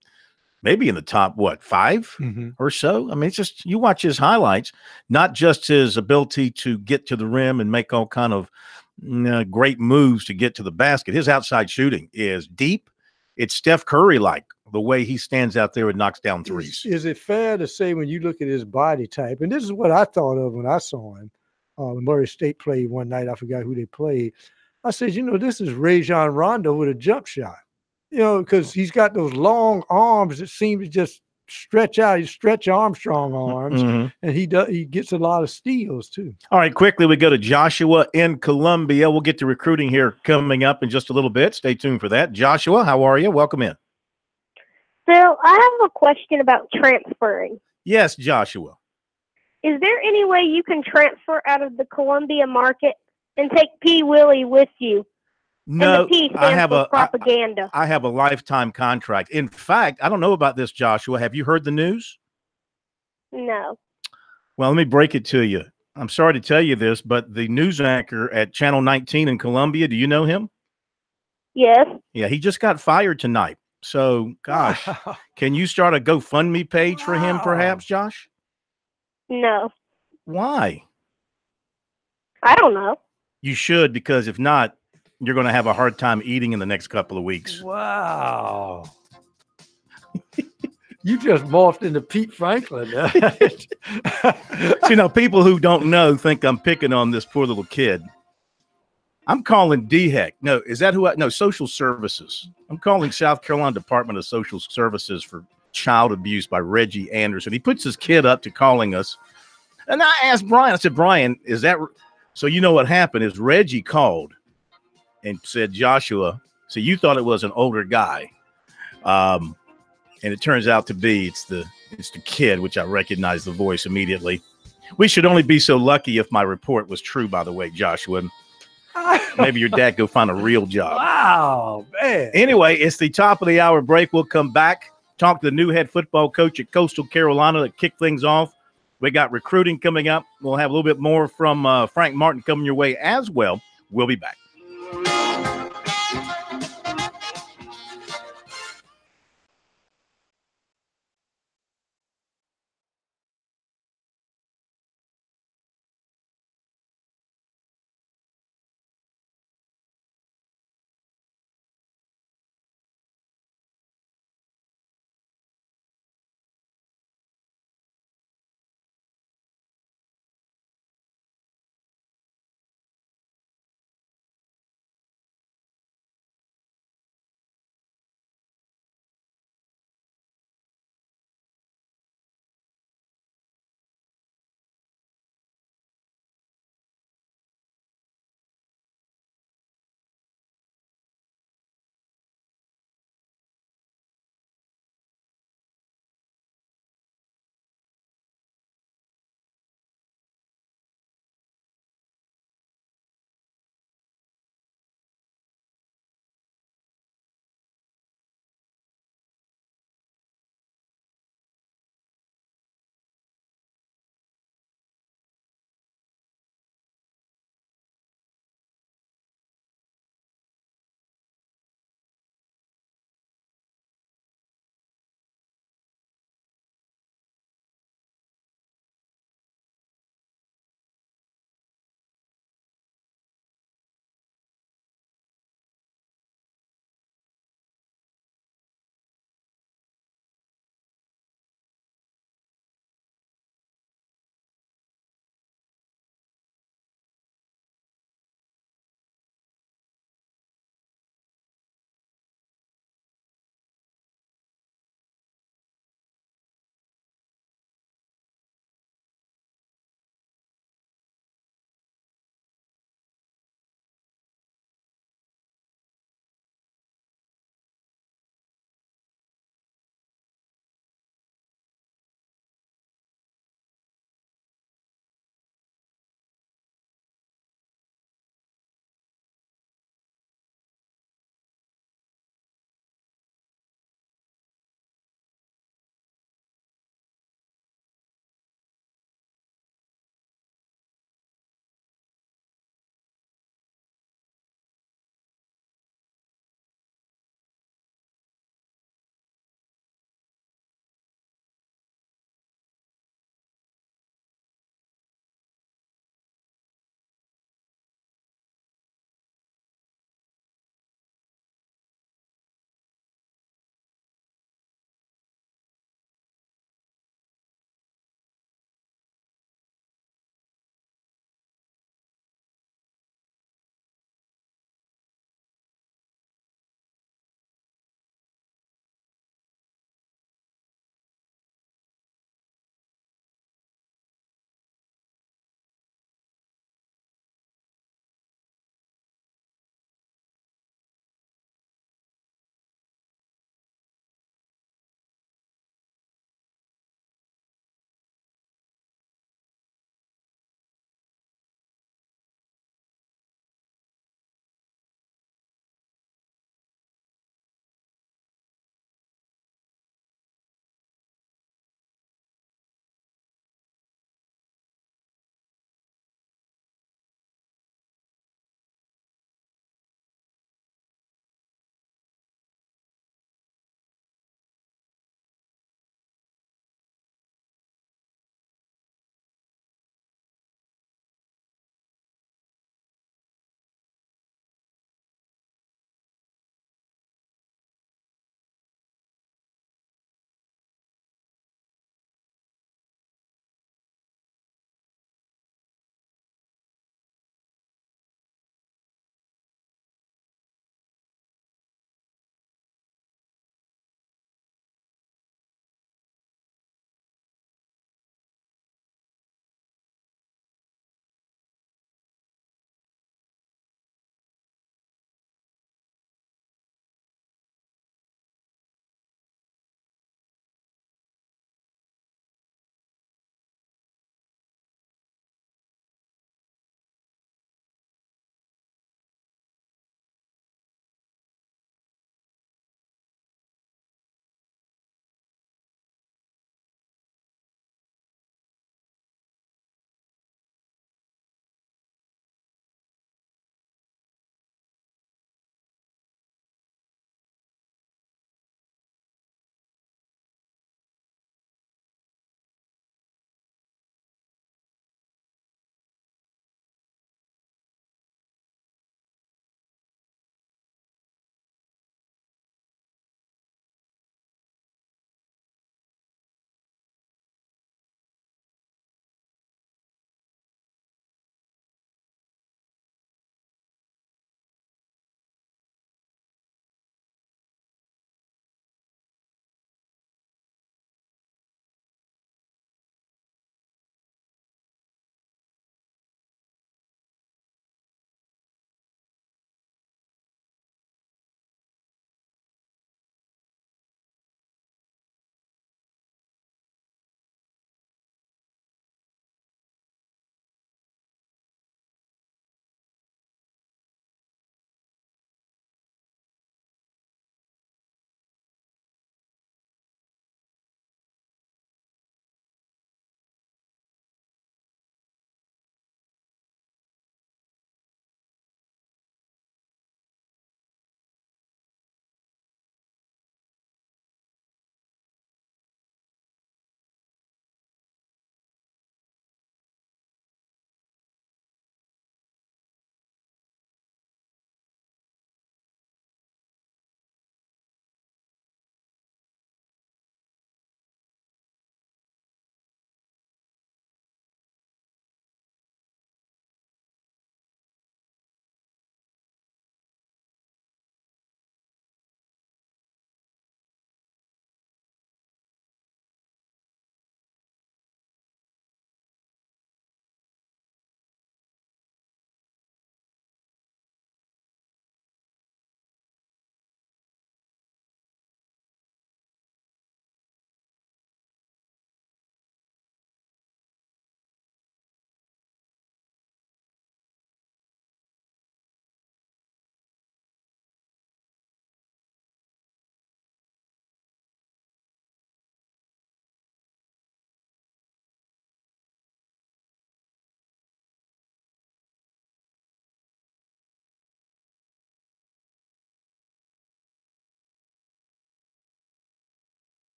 maybe in the top, 5 or so. I mean, it's just, you watch his highlights, not just his ability to get to the rim and make all kind of great moves to get to the basket. His outside shooting is deep. It's Steph Curry-like, the way he stands out there and knocks down threes. Is it fair to say when you look at his body type, and this is what I thought of when I saw him, when Murray State played one night, I forgot who they played. I said, this is Rajon Rondo with a jump shot. Because he's got those long arms that seem to just stretch out. He stretch Armstrong arms, and he gets a lot of steals too. All right, quickly we go to Joshua in Columbia. We'll get to recruiting here coming up in just a little bit. Stay tuned for that. Joshua, how are you? Welcome in. So I have a question about transferring. Yes, Joshua. Is there any way you can transfer out of the Columbia market and take P. Willie with you? No, I have propaganda. I have a lifetime contract. In fact, I don't know about this, Joshua. Have you heard the news? No. Well, let me break it to you. I'm sorry to tell you this, but the news anchor at Channel 19 in Columbia, do you know him? Yes. Yeah, he just got fired tonight. So, gosh, can you start a GoFundMe page for him, perhaps, Josh? No. Why? I don't know. You should, because if not, you're going to have a hard time eating in the next couple of weeks. Wow. You just morphed into Pete Franklin. People who don't know think I'm picking on this poor little kid. I'm calling DHEC. No, is that who no, Social Services. I'm calling South Carolina Department of Social Services for child abuse by Reggie Anderson. He puts his kid up to calling us. And I asked Brian, I said, Brian, is that so? What happened is Reggie called and said, Joshua, so you thought it was an older guy. And it turns out to be it's the kid, which I recognize the voice immediately. We should only be so lucky if my report was true, by the way, Joshua. Maybe your dad go find a real job. Wow, man. Anyway, it's the top of the hour break. We'll come back, talk to the new head football coach at Coastal Carolina to kick things off. We got recruiting coming up. We'll have a little bit more from Frank Martin coming your way as well. We'll be back.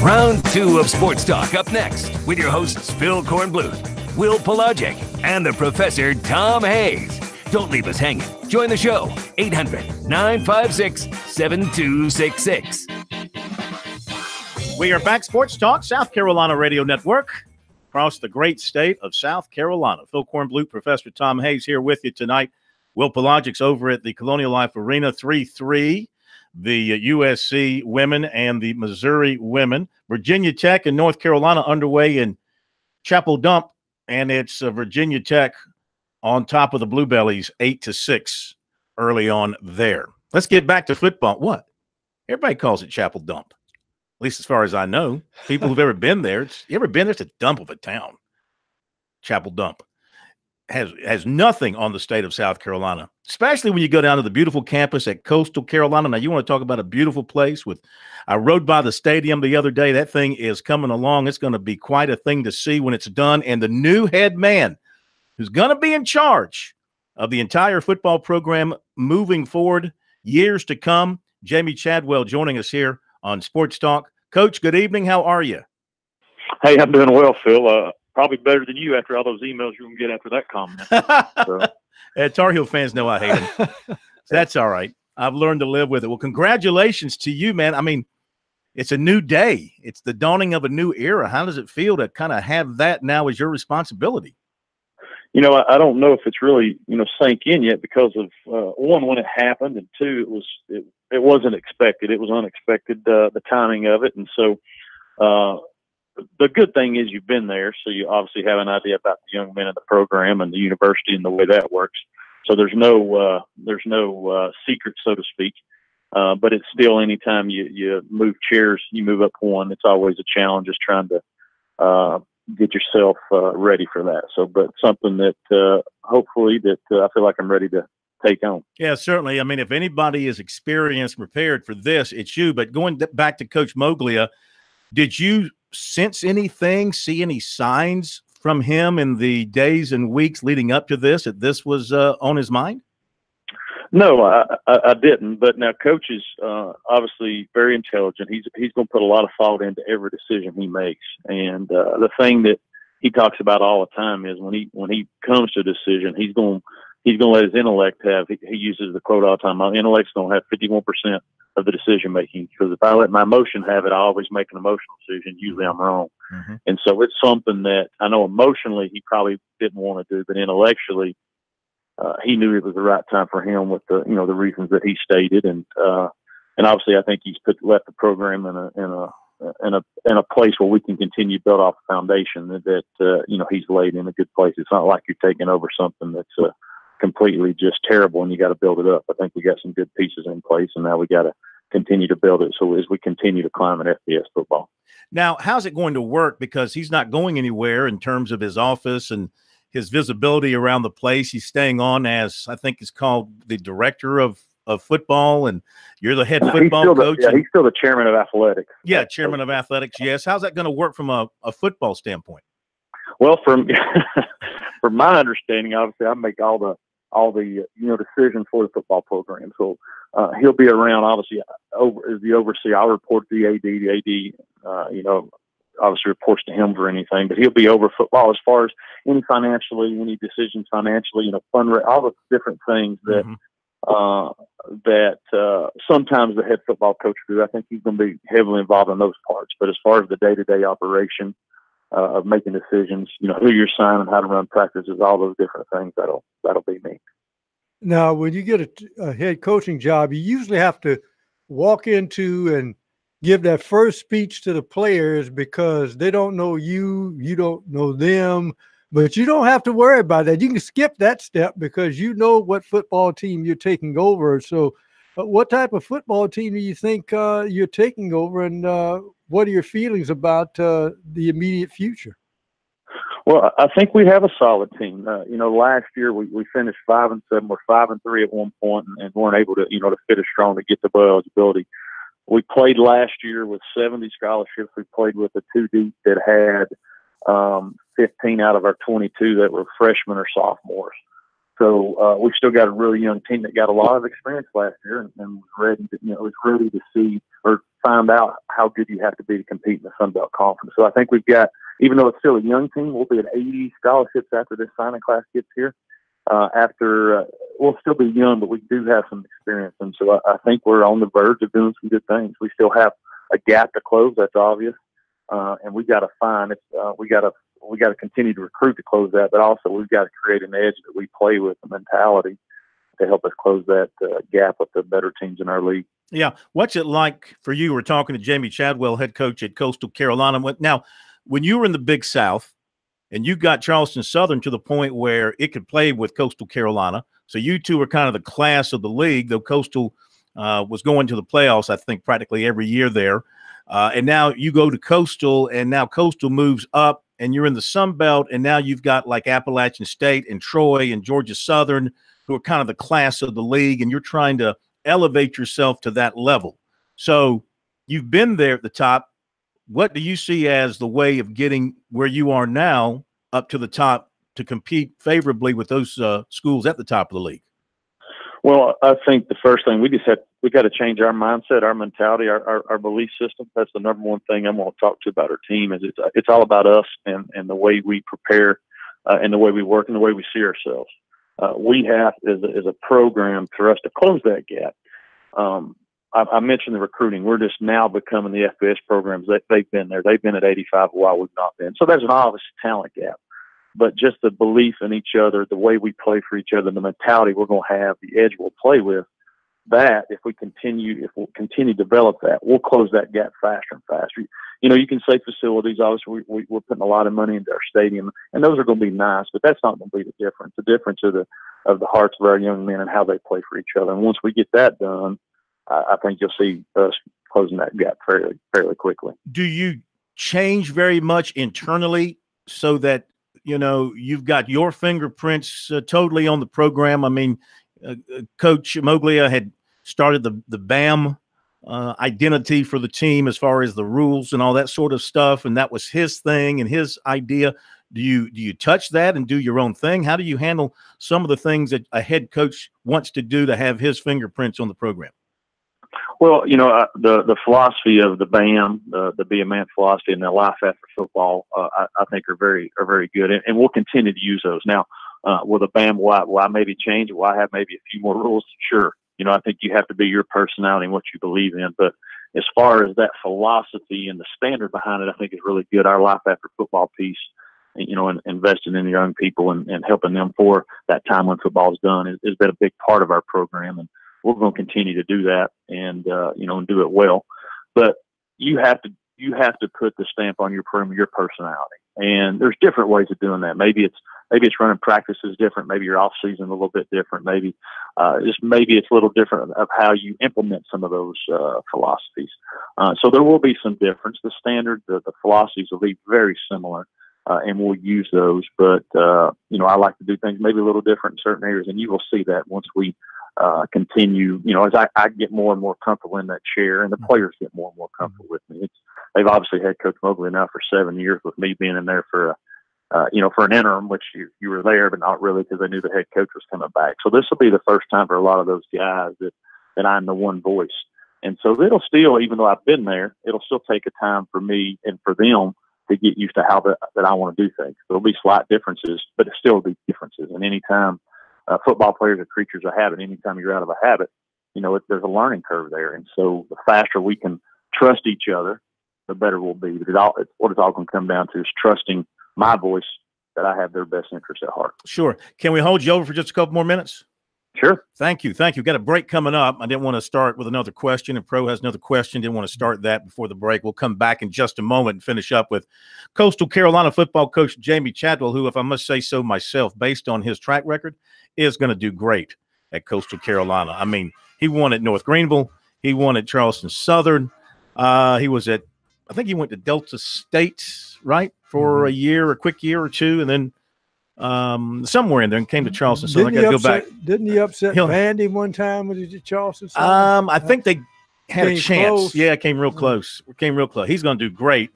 Round 2 of Sports Talk up next with your hosts Phil Kornbluth, Will Pelagic, and the Professor Tom Hayes. Don't leave us hanging. Join the show, 800-956-7266. We are back, Sports Talk, South Carolina Radio Network, across the great state of South Carolina. Phil Kornbluth, Professor Tom Hayes here with you tonight. Will Pelagic's over at the Colonial Life Arena, 3-3. The USC women and the Missouri women. Virginia Tech and North Carolina underway in Chapel Dump, and it's Virginia Tech on top of the Bluebellies 8-6 early on there. Let's get back to football. What? Everybody calls it Chapel Dump, at least as far as I know. People who've ever been there, you ever been there? It's a dump of a town. Chapel Dump has nothing on the state of South Carolina, especially when you go down to the beautiful campus at Coastal Carolina. Now, you want to talk about a beautiful place. I rode by the stadium the other day. That thing is coming along. It's going to be quite a thing to see when it's done. And the new head man who's going to be in charge of the entire football program moving forward, years to come, Jamie Chadwell joining us here on Sports Talk. Coach, good evening. How are you? Hey, I'm doing well, Phil. Probably better than you after all those emails you're going to get after that comment. So. Tar Heel fans know I hate them. That's all right. I've learned to live with it. Well, congratulations to you, man. I mean, it's a new day. It's the dawning of a new era. How does it feel to kind of have that now as your responsibility? You know, I don't know if it's really, sank in yet because of, one, when it happened, and two, it wasn't expected. It was unexpected, the timing of it. And so, the good thing is you've been there, so you obviously have an idea about the young men in the program and the university and the way that works. So there's no secret, so to speak. But it's still, anytime you move chairs, you move up one, it's always a challenge, just trying to get yourself ready for that. So, but something that hopefully that I feel like I'm ready to take on. Yeah, certainly. I mean, if anybody is experienced, prepared for this, it's you. But going back to Coach Moglia, did you sense anything, see any signs from him in the days and weeks leading up to this, that this was on his mind? No, I didn't. But now Coach is obviously very intelligent. He's going to put a lot of thought into every decision he makes. And the thing that he talks about all the time is when he comes to a decision, he's going to let his intellect have. He uses the quote all the time: "My intellect's going to have 51% of the decision making, because if I let my emotion have it, I always make an emotional decision. Usually I'm wrong." Mm-hmm. And so it's something that I know emotionally he probably didn't want to do, but intellectually he knew it was the right time for him with the the reasons that he stated, and obviously I think he's left the program in a place where we can continue to build off the foundation that he's laid in a good place. It's not like you're taking over something that's completely just terrible and you got to build it up. I think we got some good pieces in place, and now we got to continue to build it so as we continue to climb in FBS football. Now, how's it going to work? Because he's not going anywhere in terms of his office and his visibility around the place. He's staying on as, I think it's called, the director of football, and you're the head football coach. He's still the chairman of athletics. Yeah, chairman of athletics, yes. How's that going to work from a football standpoint? Well, from my understanding, obviously I make all the decisions for the football program. So he'll be around, obviously, as the overseer. I'll report to the AD. The AD, obviously reports to him for anything, but he'll be over football as far as any decisions financially, fundraising, all the different things that sometimes the head football coach will do. I think he's going to be heavily involved in those parts. But as far as the day-to-day operation of making decisions, who you're signing, how to run practices, all those different things, that'll be me. Now, when you get a head coaching job, you usually have to walk into and give that first speech to the players because they don't know you, you don't know them, but you don't have to worry about that. You can skip that step because you know what football team you're taking over. So what type of football team do you think you're taking over, and what are your feelings about the immediate future? Well, I think we have a solid team. Last year we finished 5-7. We're 5-3 at one point, and weren't able to, to finish strong to get the bowl eligibility. We played last year with 70 scholarships. We played with a 2 deep that had 15 out of our 22 that were freshmen or sophomores. So we've still got a really young team that got a lot of experience last year and was ready to, was ready to see or find out how good you have to be to compete in the Sun Belt Conference. So I think we've got, even though it's still a young team, we'll be at 80 scholarships after this signing class gets here. We'll still be young, but we do have some experience. And so I think we're on the verge of doing some good things. We still have a gap to close. That's obvious. And we got to find it. We got to continue to recruit to close that, but also we've got to create an edge that we play with, a mentality to help us close that gap with the better teams in our league. Yeah. What's it like for you? We're talking to Jamie Chadwell, head coach at Coastal Carolina. Now, when you were in the Big South and you got Charleston Southern to the point where it could play with Coastal Carolina, so you two were kind of the class of the league, though Coastal was going to the playoffs, I think, practically every year there. And now you go to Coastal, and now Coastal moves up, and you're in the Sun Belt, and now you've got like Appalachian State and Troy and Georgia Southern, who are kind of the class of the league, and you're trying to elevate yourself to that level. So you've been there at the top. What do you see as the way of getting where you are now up to the top to compete favorably with those schools at the top of the league? Well, I think the first thing we got to change our mindset, our mentality, our belief system. That's the number one thing I'm going to talk to about our team. Is it's all about us and the way we prepare and the way we work and the way we see ourselves. We have as a program for us to close that gap. I mentioned the recruiting. We're just now becoming the FBS programs. They've been there. They've been at 85 while we've not been. So there's an obvious talent gap. But just the belief in each other, the way we play for each other, the mentality we're going to have, the edge we'll play with, that if we'll continue to develop that, we'll close that gap faster and faster. You know, you can say facilities. Obviously, we're putting a lot of money into our stadium, and those are going to be nice, but that's not going to be the difference. The difference of the hearts of our young men and how they play for each other. And once we get that done, I think you'll see us closing that gap fairly quickly. Do you change very much internally so that, you know, you've got your fingerprints totally on the program? I mean, Coach Moglia had started the BAM identity for the team as far as the rules and all that sort of stuff, and that was his thing and his idea. Do you touch that and do your own thing? How do you handle some of the things that a head coach wants to do to have his fingerprints on the program? Well, you know, the philosophy of the BAM, the Be a Man philosophy, and the life after football, I think are very good, and we'll continue to use those. Now, with a BAM, will I maybe change it? Will I have maybe a few more rules? Sure. You know, I think you have to be your personality and what you believe in. But as far as that philosophy and the standard behind it, I think is really good. Our life after football piece, you know, and investing in the young people and helping them for that time when football is done has been a big part of our program. And we're going to continue to do that and, you know, and do it well. But you have to put the stamp on your program, your personality. And there's different ways of doing that. Maybe it's running practices different. Maybe your off season a little bit different. Maybe it's a little different of how you implement some of those philosophies. So there will be some difference. The standard, the philosophies will be very similar, and we'll use those. But you know, I like to do things maybe a little different in certain areas, and you will see that once we continue. You know, as I get more and more comfortable in that chair, and the players get more and more comfortable with me. They've obviously had Coach Mobley now for 7 years, with me being in there for you know, for an interim, which you were there, but not really, because they knew the head coach was coming back. So this will be the first time for a lot of those guys that I'm the one voice. And so it'll still, even though I've been there, it'll still take a time for me and for them to get used to how that I want to do things. There'll be slight differences, but it still will be differences. And anytime football players are creatures of habit, anytime you're out of a habit, you know, there's a learning curve there. And so the faster we can trust each other, the better we'll be. But what it's all going to come down to is trusting my voice, that I have their best interest at heart. Sure. Can we hold you over for just a couple more minutes? Sure. Thank you. Got a break coming up. I didn't want to start with another question, and Pro has another question. Didn't want to start that before the break. We'll come back in just a moment and finish up with Coastal Carolina football coach Jamie Chadwell, who, if I must say so myself, based on his track record, is going to do great at Coastal Carolina. I mean, he won at North Greenville. He won at Charleston Southern. He was at, I think he went to Delta State, right, for a quick year or two, and then somewhere in there, and came to Charleston. So I got to go back. Didn't he upset Vandy one time when he did Charleston Southern? I think they had a chance. Close. Yeah, it came real close. He's going to do great.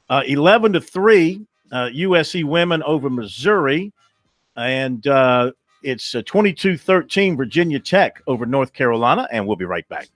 11-3, USC women over Missouri, and it's 22-13 Virginia Tech over North Carolina, and we'll be right back.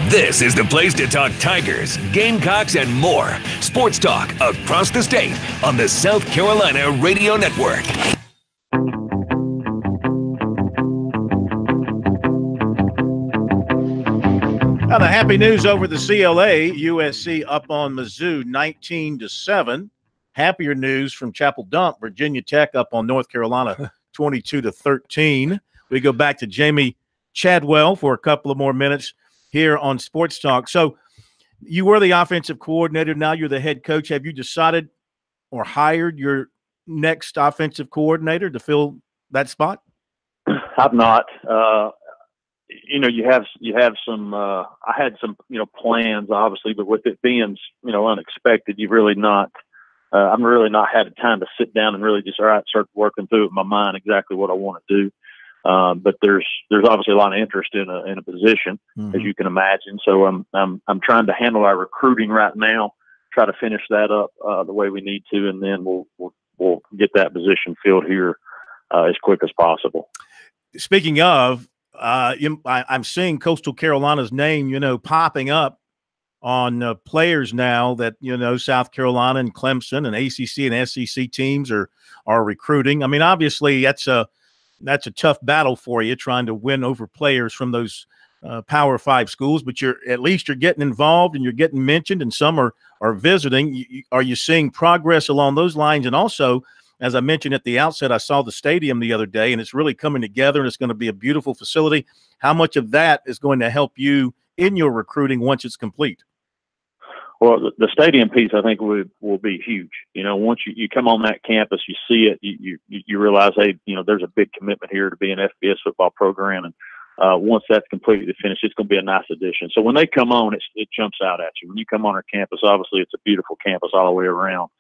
This is the place to talk Tigers, Gamecocks, and more. Sports talk across the state on the South Carolina Radio Network. Now, the happy news over the CLA, USC up on Mizzou 19-7. Happier news from Chapel Dunk, Virginia Tech up on North Carolina 22-13. We go back to Jamie Chadwell for a couple of more minutes here on Sports Talk. So you were the offensive coordinator. Now you're the head coach. Have you decided or hired your next offensive coordinator to fill that spot? I've not. You have some. I had some, plans, obviously, but with it being, unexpected, you've really not. I've really not had time to sit down and really just start working through it in my mind exactly what I want to do. But there's obviously a lot of interest in a position, as you can imagine. So I'm trying to handle our recruiting right now, try to finish that up the way we need to, and then we'll get that position filled here as quick as possible. Speaking of, I'm seeing Coastal Carolina's name, popping up on players now that, South Carolina and Clemson and ACC and SEC teams are recruiting. I mean, obviously that's a tough battle for you, trying to win over players from those Power 5 schools, but at least you're getting involved and you're getting mentioned, and some are visiting. Are you seeing progress along those lines? And also, as I mentioned at the outset, I saw the stadium the other day, and it's really coming together, and it's going to be a beautiful facility. How much of that is going to help you in your recruiting once it's complete? Well, the stadium piece, I think, will be huge. Once you come on that campus, you see it, you realize, hey, there's a big commitment here to be an FBS football program. And once that's completely finished, it's going to be a nice addition. So when they come on, it jumps out at you. When you come on our campus, obviously it's a beautiful campus all the way around.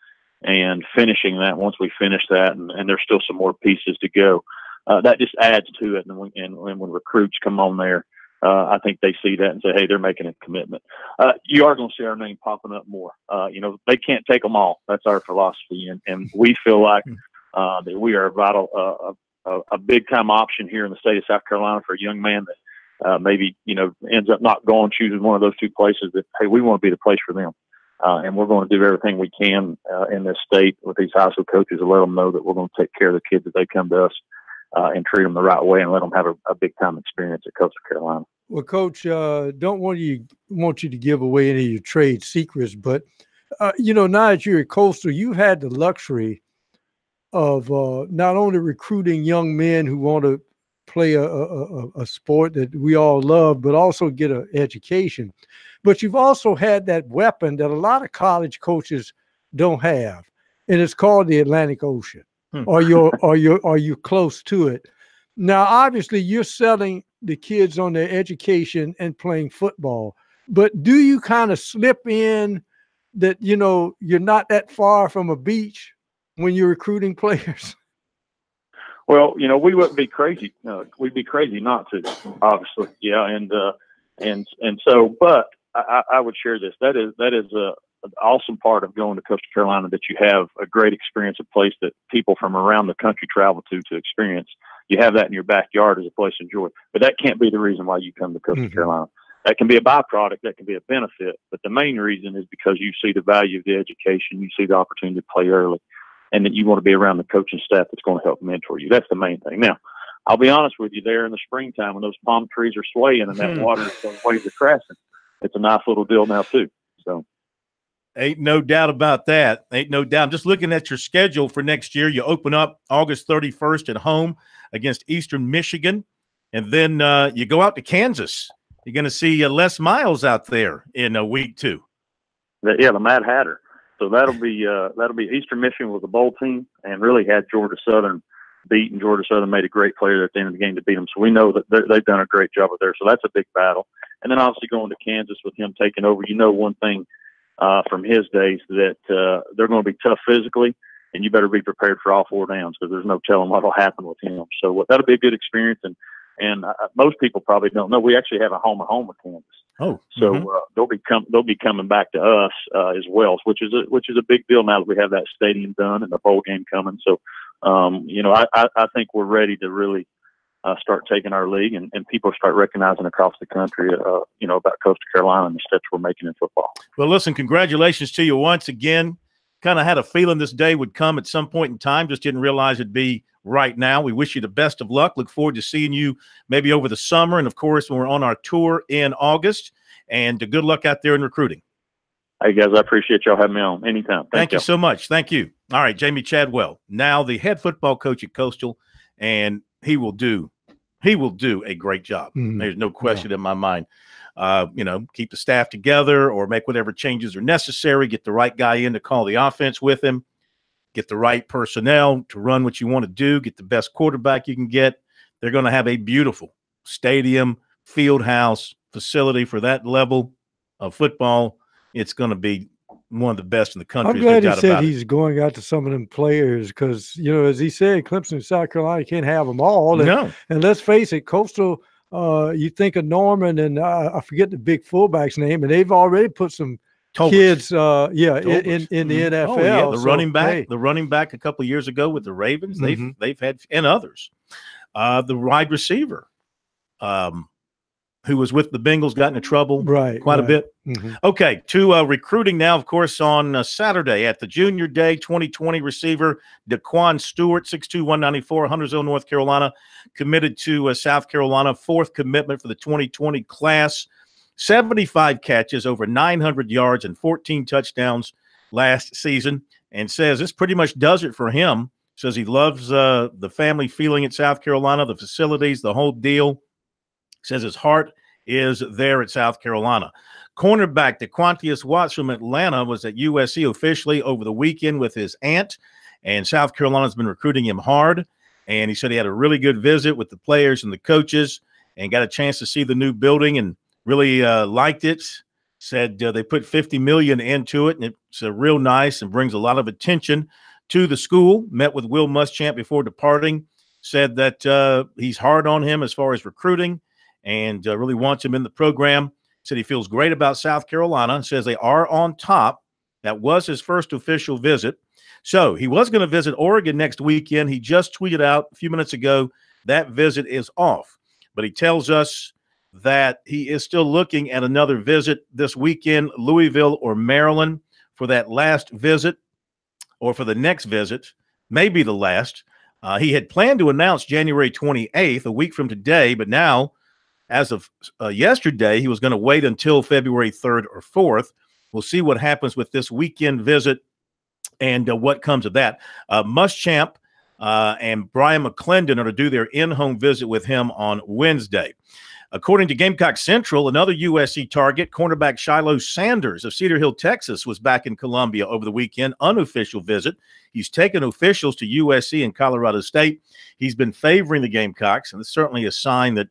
And finishing that, once we finish that, and there's still some more pieces to go, that just adds to it. And when recruits come on there, I think they see that and say, hey, they're making a commitment. You are going to see our name popping up more. They can't take them all. That's our philosophy. And we feel like that we are a big-time option here in the state of South Carolina for a young man that maybe, ends up not going, choosing one of those two places that, hey, we want to be the place for them. And we're going to do everything we can in this state with these high school coaches to let them know that we're going to take care of the kids as they come to us and treat them the right way and let them have a big-time experience at Coastal Carolina. Well, Coach, don't want you to give away any of your trade secrets, but, now that you're at Coastal, you've had the luxury of not only recruiting young men who want to play a sport that we all love, but also get an education. But you've also had that weapon that a lot of college coaches don't have, and it's called the Atlantic Ocean. Are you close to it? Now, obviously, you're selling the kids on their education and playing football, but do you kind of slip in that, you're not that far from a beach when you're recruiting players? Well, we wouldn't be crazy. We'd be crazy not to, obviously. Yeah. And so, but I would share this. That is an awesome part of going to Coastal Carolina, that you have a great experience, a place that people from around the country travel to experience. You have that in your backyard as a place to enjoy. But that can't be the reason why you come to Coastal Carolina. That can be a byproduct, that can be a benefit. But the main reason is because you see the value of the education, you see the opportunity to play early, and that you want to be around the coaching staff that's going to help mentor you. That's the main thing. Now, I'll be honest with you, there in the springtime when those palm trees are swaying and that water, those waves are crashing, it's a nice little deal now too. So, ain't no doubt about that. Ain't no doubt. Just looking at your schedule for next year, you open up August 31st at home against Eastern Michigan, and then you go out to Kansas. You're going to see Les Miles out there in week 2. Yeah, the Mad Hatter. So that'll be Eastern Michigan was a bowl team and really had Georgia Southern beat, and Georgia Southern made a great player at the end of the game to beat them. So we know that they've done a great job of there. So that's a big battle. And then obviously going to Kansas with him taking over, one thing from his days that they're going to be tough physically, and you better be prepared for all 4 downs because there's no telling what will happen with him. So that'll be a good experience. And most people probably don't know we actually have a home with Kansas. Oh, so they'll be coming back to us as well, which is a big deal now that we have that stadium done and the bowl game coming. So I think we're ready to really start taking our league, and people start recognizing across the country, about Coastal Carolina and the steps we're making in football. Well, listen, congratulations to you once again. Kind of had a feeling this day would come at some point in time, just didn't realize it'd be right now. We wish you the best of luck. Look forward to seeing you maybe over the summer, and of course when we're on our tour in August. And good luck out there in recruiting. Hey guys, I appreciate y'all having me on anytime. Thank you so much. Thank you. All right, Jamie Chadwell, now the head football coach at Coastal, and he will do a great job. There's no question in my mind. Keep the staff together or make whatever changes are necessary, get the right guy in to call the offense with him, get the right personnel to run what you want to do, get the best quarterback you can get. They're going to have a beautiful stadium, field house, facility for that level of football. It's going to be one of the best in the country. I'm glad he said he's going out to some of them players because, as he said, Clemson, South Carolina can't have them all. And let's face it, Coastal, you think of Norman and I forget the big fullback's name, and they've already put some kids in the NFL. Oh, yeah. The running back a couple of years ago with the Ravens, they've had, and others. The wide receiver who was with the Bengals got into trouble quite a bit. Okay, to recruiting now, of course, on Saturday at the Junior Day 2020 receiver, Daquan Stewart, 6'2", 194, Huntersville, North Carolina, committed to South Carolina, fourth commitment for the 2020 class. 75 catches, over 900 yards, and 14 touchdowns last season, and says this pretty much does it for him. Says he loves the family feeling at South Carolina, the facilities, the whole deal. Says his heart is there at South Carolina. Cornerback DeQuantius Watts from Atlanta was at USC officially over the weekend with his aunt, and South Carolina's been recruiting him hard. And he said he had a really good visit with the players and the coaches and got a chance to see the new building and really liked it. Said they put $50 million into it, and it's real nice and brings a lot of attention to the school. Met with Will Muschamp before departing. Said that he's hard on him as far as recruiting and really wants him in the program. Said he feels great about South Carolina. Says they are on top. That was his first official visit. So he was going to visit Oregon next weekend. He just tweeted out a few minutes ago that visit is off. But he tells us that he is still looking at another visit this weekend, Louisville or Maryland, for that last visit or for the next visit, maybe the last. He had planned to announce January 28th, a week from today, but now, as of yesterday, he was going to wait until February 3rd or 4th. We'll see what happens with this weekend visit and what comes of that. Muschamp and Brian McClendon are to do their in-home visit with him on Wednesday. According to Gamecock Central, another USC target, cornerback Shiloh Sanders of Cedar Hill, Texas, was back in Columbia over the weekend, unofficial visit. He's taken officials to USC and Colorado State. He's been favoring the Gamecocks, and it's certainly a sign that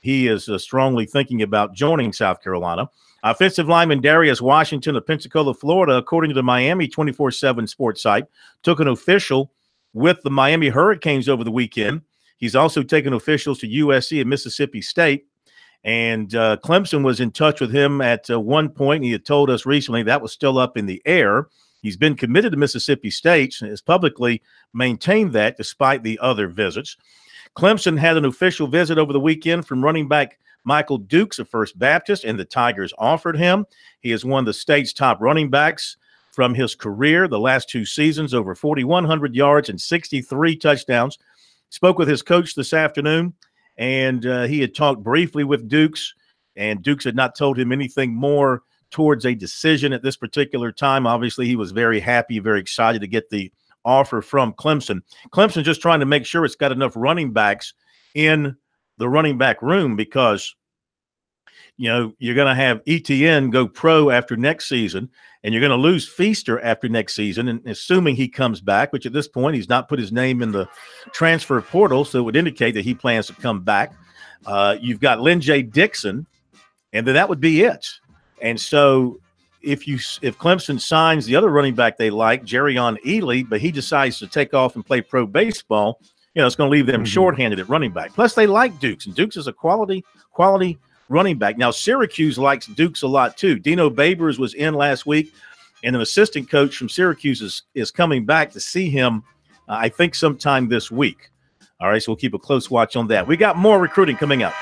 he is strongly thinking about joining South Carolina. Offensive lineman Darius Washington of Pensacola, Florida, according to the Miami 24/7 sports site, took an official with the Miami Hurricanes over the weekend. He's also taken officials to USC and Mississippi State. And Clemson was in touch with him at one point. He had told us recently that was still up in the air. He's been committed to Mississippi State and has publicly maintained that despite the other visits. Clemson had an official visit over the weekend from running back Michael Dukes of First Baptist, and the Tigers offered him. He is one of the state's top running backs from his career, the last two seasons, over 4,100 yards and 63 touchdowns. Spoke with his coach this afternoon, and he had talked briefly with Dukes, and Dukes had not told him anything more towards a decision at this particular time. Obviously, he was very happy, very excited to get the offer from Clemson. Clemson just trying to make sure it's got enough running backs in the running back room because, you know, you're going to have ETN go pro after next season, and you're going to lose Feaster after next season, and assuming he comes back, which at this point he's not put his name in the transfer portal, so it would indicate that he plans to come back. You've got Lynn J. Dixon, and then that would be it. And so if Clemson signs the other running back they like, Jerrion Ely, but he decides to take off and play pro baseball, you know, it's going to leave them shorthanded at running back. Plus, they like Dukes, and Dukes is a quality running back. Now, Syracuse likes Dukes a lot too. Dino Babers was in last week, and an assistant coach from Syracuse is coming back to see him, I think, sometime this week. All right, so we'll keep a close watch on that. We got more recruiting coming up.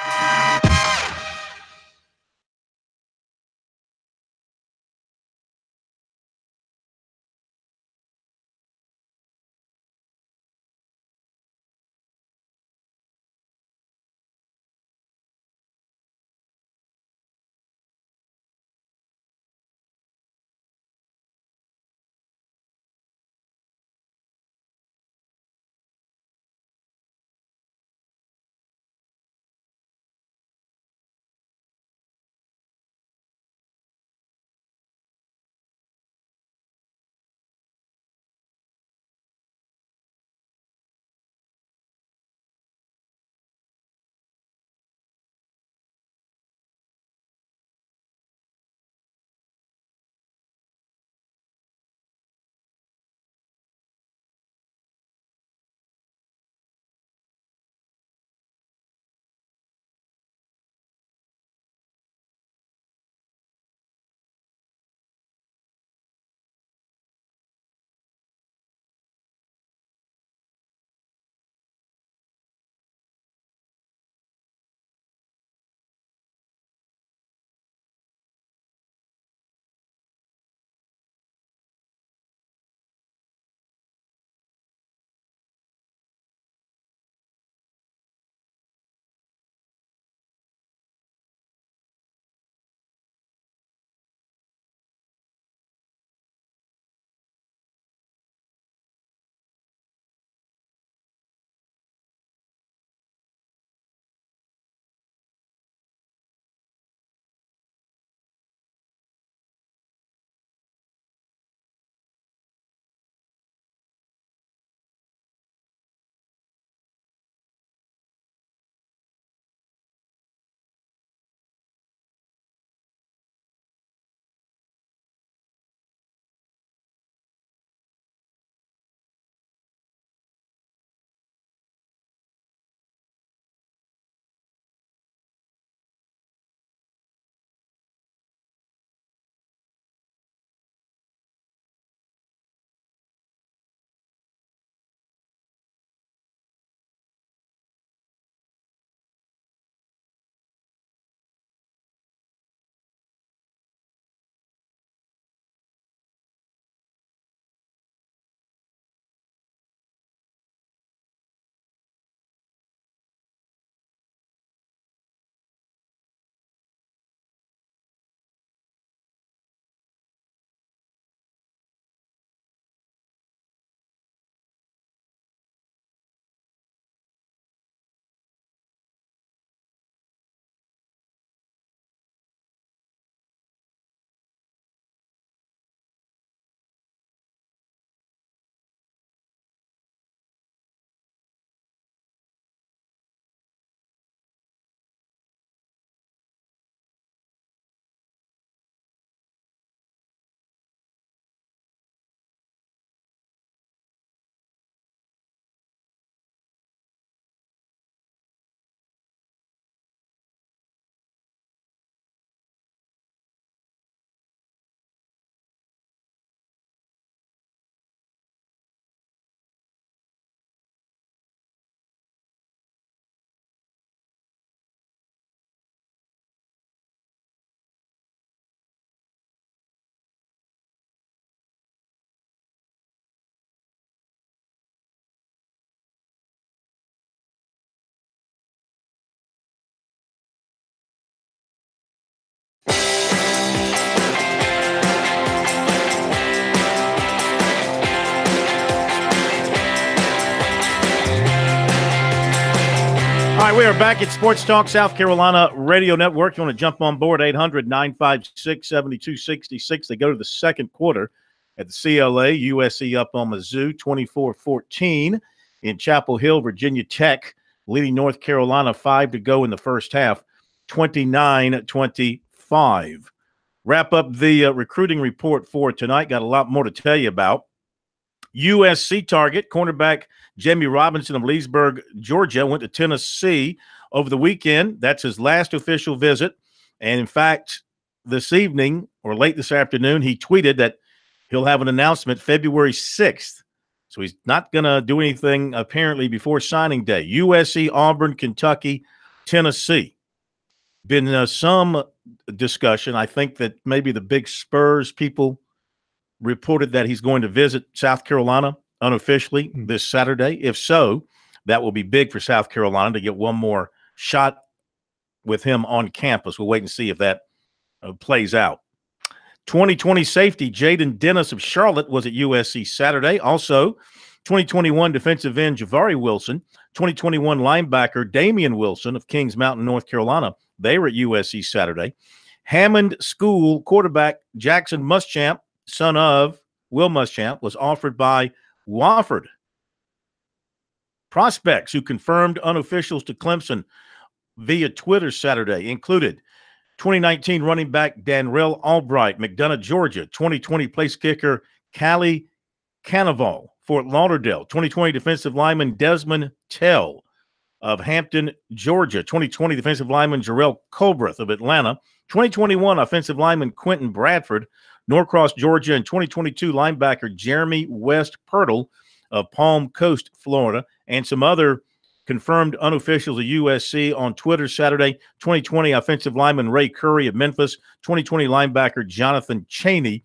All right, we are back at Sports Talk South Carolina Radio Network. You want to jump on board, 800-956-7266. They go to the second quarter at the CLA. USC up on Mizzou, 24-14. In Chapel Hill, Virginia Tech leading North Carolina, 5 to go in the first half, 29-25. Wrap up the recruiting report for tonight. Got a lot more to tell you about. USC target, cornerback Jamie Robinson of Leesburg, Georgia, went to Tennessee over the weekend. That's his last official visit. And in fact, this evening or late this afternoon, he tweeted that he'll have an announcement February 6th. So he's not going to do anything apparently before signing day. USC, Auburn, Kentucky, Tennessee. Been some discussion. I think that maybe the big Spurs people reported that he's going to visit South Carolina unofficially this Saturday. If so, that will be big for South Carolina to get one more shot with him on campus. We'll wait and see if that plays out. 2020 safety Jaden Dennis of Charlotte was at USC Saturday. Also, 2021 defensive end Javari Wilson, 2021 linebacker Damian Wilson of Kings Mountain, North Carolina. They were at USC Saturday. Hammond School quarterback Jackson Muschamp, son of Will Muschamp, was offered by Wofford. Prospects who confirmed unofficials to Clemson via Twitter Saturday included 2019 running back Danrell Albright, McDonough, Georgia. 2020 place kicker Callie Canaval, Fort Lauderdale. 2020 defensive lineman Desmond Tell of Hampton, Georgia. 2020 defensive lineman Jarrell Colbreth of Atlanta. 2021 offensive lineman Quentin Bradford, Norcross, Georgia. And 2022 linebacker Jeremy West Pirtle of Palm Coast, Florida. And some other confirmed unofficials of USC on Twitter Saturday. 2020 offensive lineman Ray Curry of Memphis. 2020 linebacker Jonathan Chaney,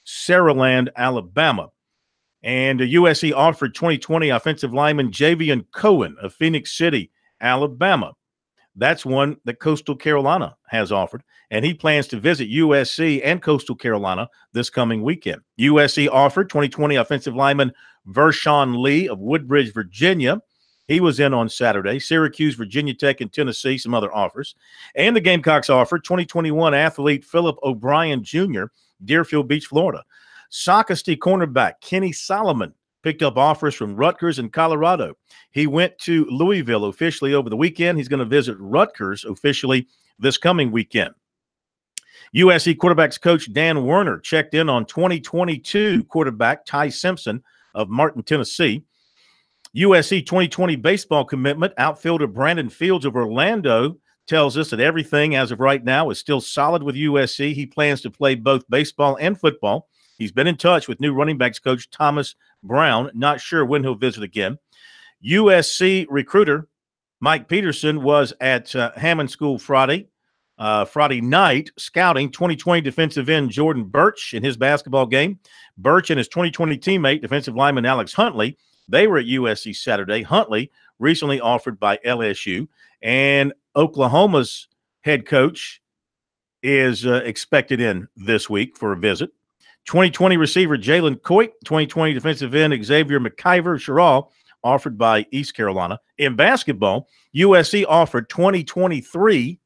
Saraland, Alabama. And USC offered 2020 offensive lineman Javian Cohen of Phoenix City, Alabama. That's one that Coastal Carolina has offered, and he plans to visit USC and Coastal Carolina this coming weekend. USC offered 2020 offensive lineman Vershawn Lee of Woodbridge, Virginia. He was in on Saturday. Syracuse, Virginia Tech, and Tennessee, some other offers. And the Gamecocks offered 2021 athlete Philip O'Brien Jr., Deerfield Beach, Florida. Sockasty cornerback Kenny Solomon picked up offers from Rutgers and Colorado. He went to Louisville officially over the weekend. He's going to visit Rutgers officially this coming weekend. USC quarterbacks coach Dan Werner checked in on 2022 quarterback Ty Simpson of Martin, Tennessee. USC 2020 baseball commitment outfielder Brandon Fields of Orlando tells us that everything as of right now is still solid with USC. He plans to play both baseball and football. He's been in touch with new running backs coach Thomas Brown. Not sure when he'll visit again. USC recruiter Mike Peterson was at Hammond School Friday night scouting 2020 defensive end Jordan Birch in his basketball game. Birch and his 2020 teammate, defensive lineman Alex Huntley, they were at USC Saturday. Huntley recently offered by LSU, and Oklahoma's head coach is expected in this week for a visit. 2020 receiver Jalen Coit, 2020 defensive end Xavier McIver-Sherrill, offered by East Carolina. In basketball, USC offered 2023.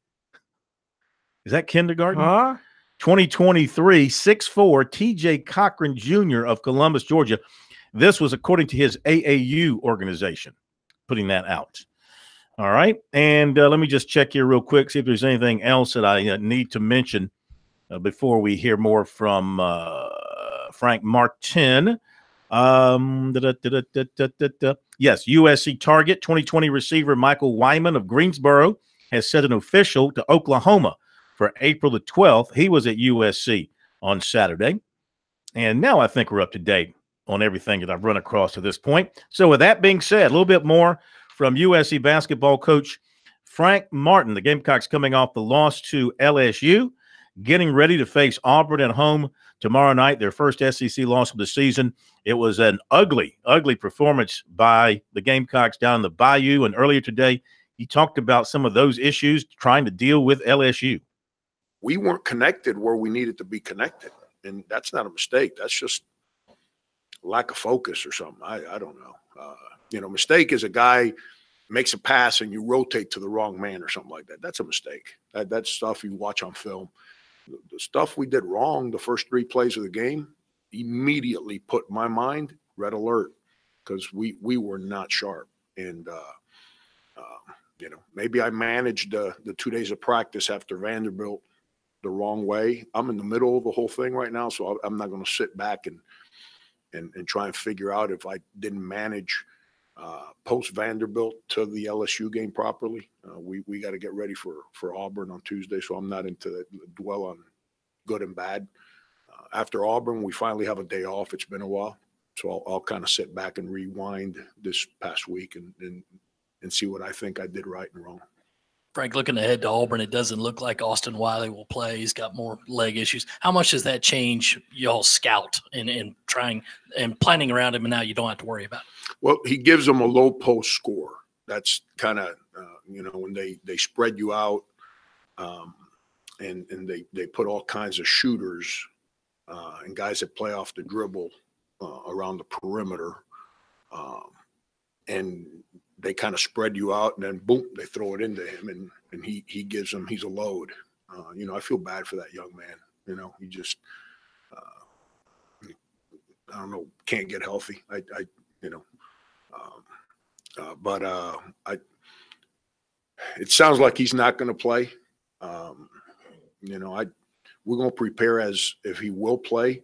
Is that kindergarten? 2023 6'4" TJ Cochran Jr. of Columbus, Georgia. This was according to his AAU organization, putting that out. All right. And let me just check here real quick, see if there's anything else that I need to mention before we hear more from Frank Martin. Yes, USC target 2020 receiver Michael Wyman of Greensboro has set an official to Oklahoma for April the 12th. He was at USC on Saturday. And now I think we're up to date on everything that I've run across to this point. So with that being said, a little bit more from USC basketball coach Frank Martin. The Gamecocks coming off the loss to LSU, getting ready to face Auburn at home tomorrow night, their first SEC loss of the season. It was an ugly, ugly performance by the Gamecocks down in the Bayou. And earlier today, he talked about some of those issues trying to deal with LSU. We weren't connected where we needed to be connected. And that's not a mistake. That's just lack of focus or something. I don't know. Mistake is a guy makes a pass and you rotate to the wrong man or something like that. That's a mistake. That's stuff you watch on film. The stuff we did wrong the first 3 plays of the game immediately put my mind red alert because we were not sharp. And, maybe I managed the 2 days of practice after Vanderbilt the wrong way. I'm in the middle of the whole thing right now, so I'm not going to sit back and try and figure out if I didn't manage post Vanderbilt to the LSU game properly. We got to get ready for Auburn on Tuesday, so I'm not into dwell on good and bad. After Auburn, we finally have a day off. It's been a while. So I'll kind of sit back and rewind this past week and see what I think I did right and wrong. Frank, looking ahead to Auburn, it doesn't look like Austin Wiley will play. He's got more leg issues. How much does that change y'all scout and trying and planning around him, and now you don't have to worry about it? Well, he gives them a low post score. That's kind of, when they spread you out and they put all kinds of shooters and guys that play off the dribble around the perimeter. And they kind of spread you out, and then boom, they throw it into him, and he gives them, he's a load. I feel bad for that young man. He just, I don't know, can't get healthy. It sounds like he's not going to play. We're going to prepare as if he will play,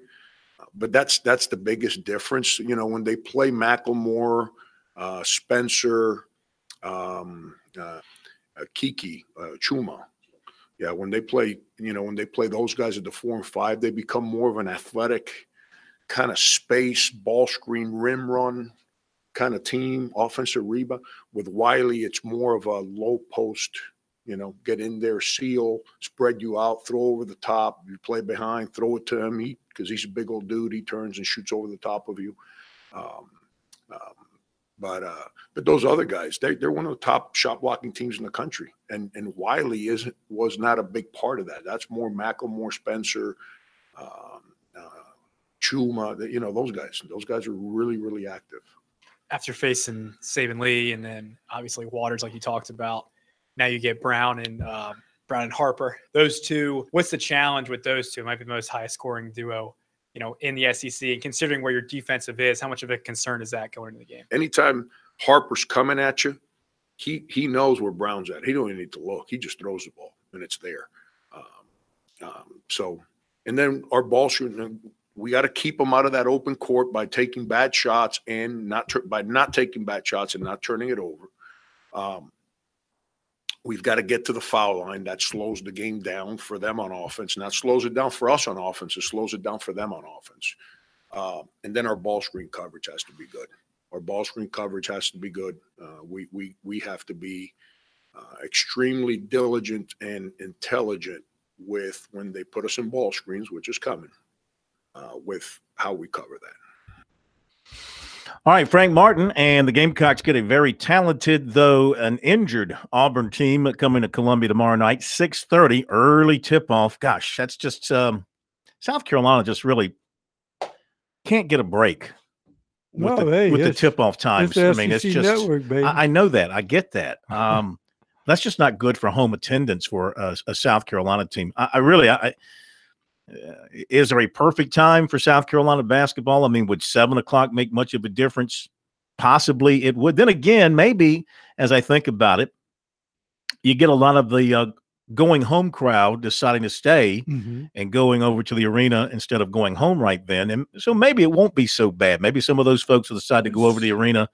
but that's the biggest difference. When they play Macklemore, Spencer, Kiki, Chuma. Yeah, when they play those guys at the 4 and 5, they become more of an athletic kind of space, ball screen, rim run kind of team, offensive rebound. With Wiley, it's more of a low post, get in there, seal, spread you out, throw over the top. You play behind, throw it to him. Because he's a big old dude, he turns and shoots over the top of you. But those other guys, they're one of the top shot blocking teams in the country, and Wiley was not a big part of that. That's more Macklemore, Spencer, Chuma. Those guys. Those guys are really, really active. After facing Saban Lee and then obviously Waters, like you talked about, now you get Brown and Harper. Those two. What's the challenge with those two? It might be the most high scoring duo in the SEC, and considering where your defensive is, how much of a concern is that going into the game? Anytime Harper's coming at you, he knows where Brown's at. He don't even need to look. He just throws the ball, and it's there. And then our ball shooting, we got to keep them out of that open court by taking bad shots and by not taking bad shots and not turning it over. We've got to get to the foul line. That slows the game down for them on offense. And that slows it down for us on offense. It slows it down for them on offense. And then our ball screen coverage has to be good. Our ball screen coverage has to be good. We have to be extremely diligent and intelligent with when they put us in ball screens, which is coming, with how we cover that. All right, Frank Martin and the Gamecocks get a very talented, though an injured Auburn team coming to Columbia tomorrow night, 6:30, early tip-off. Gosh, that's just South Carolina just really can't get a break with the tip-off times. I mean, it's just network, baby. I know that. I get that. That's just not good for home attendance for a South Carolina team. Is there a perfect time for South Carolina basketball? I mean, would 7 o'clock make much of a difference? Possibly it would. Then again, maybe as I think about it, you get a lot of the going home crowd deciding to stay and going over to the arena instead of going home right then. And so maybe it won't be so bad. Maybe some of those folks will decide to go over to the arena,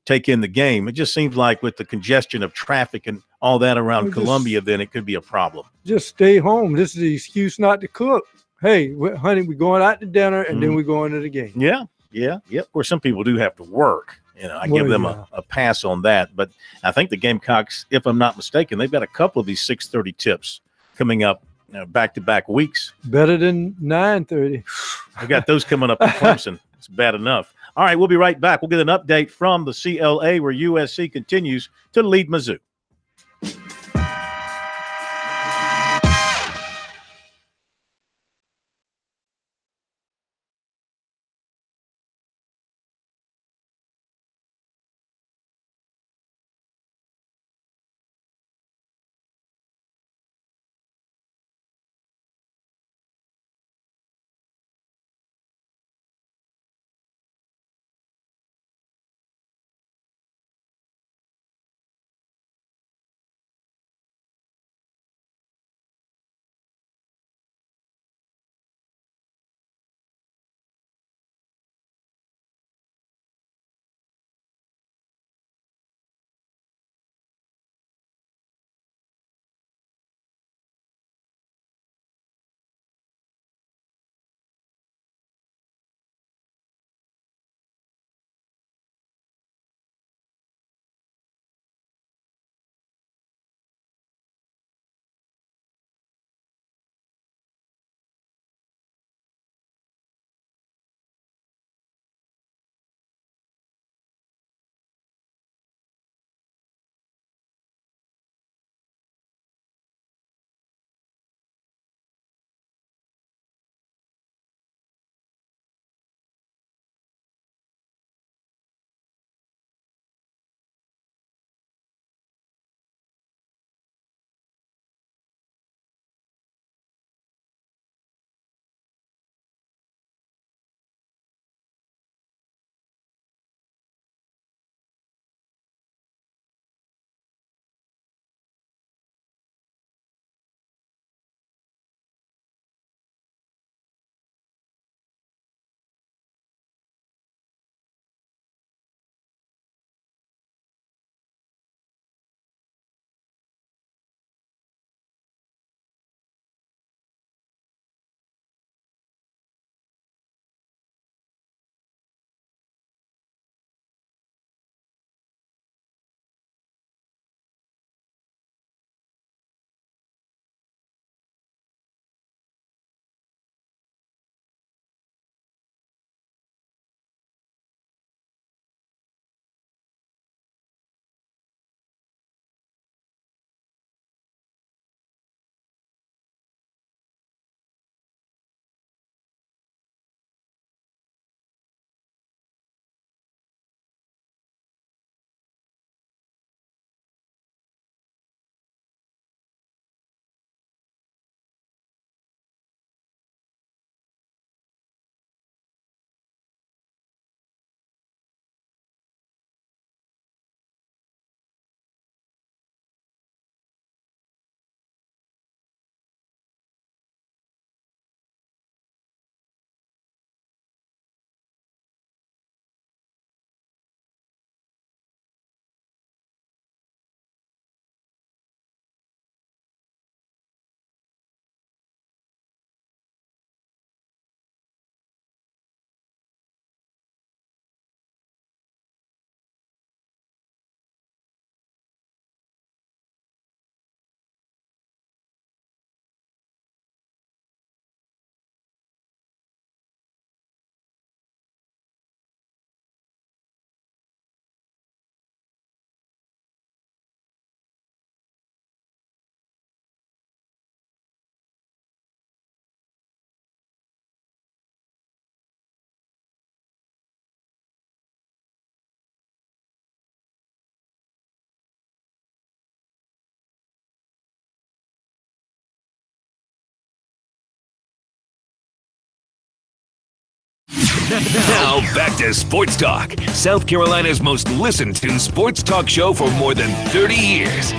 take in the game. It just seems like with the congestion of traffic and all that around Columbia, then it could be a problem. Just stay home. This is the excuse not to cook. Hey, honey, we're going out to dinner, and then we're going to the game. Yeah. Of course, some people do have to work. I give them a pass on that. But I think the Gamecocks, if I'm not mistaken, they've got a couple of these 6:30 tips coming up back-to-back weeks. Better than 9:30. I got those coming up in Clemson. It's bad enough. All right, we'll be right back. We'll get an update from the CLA where USC continues to lead Mizzou. Now back to Sports Talk, South Carolina's most listened to sports talk show for more than 30 years.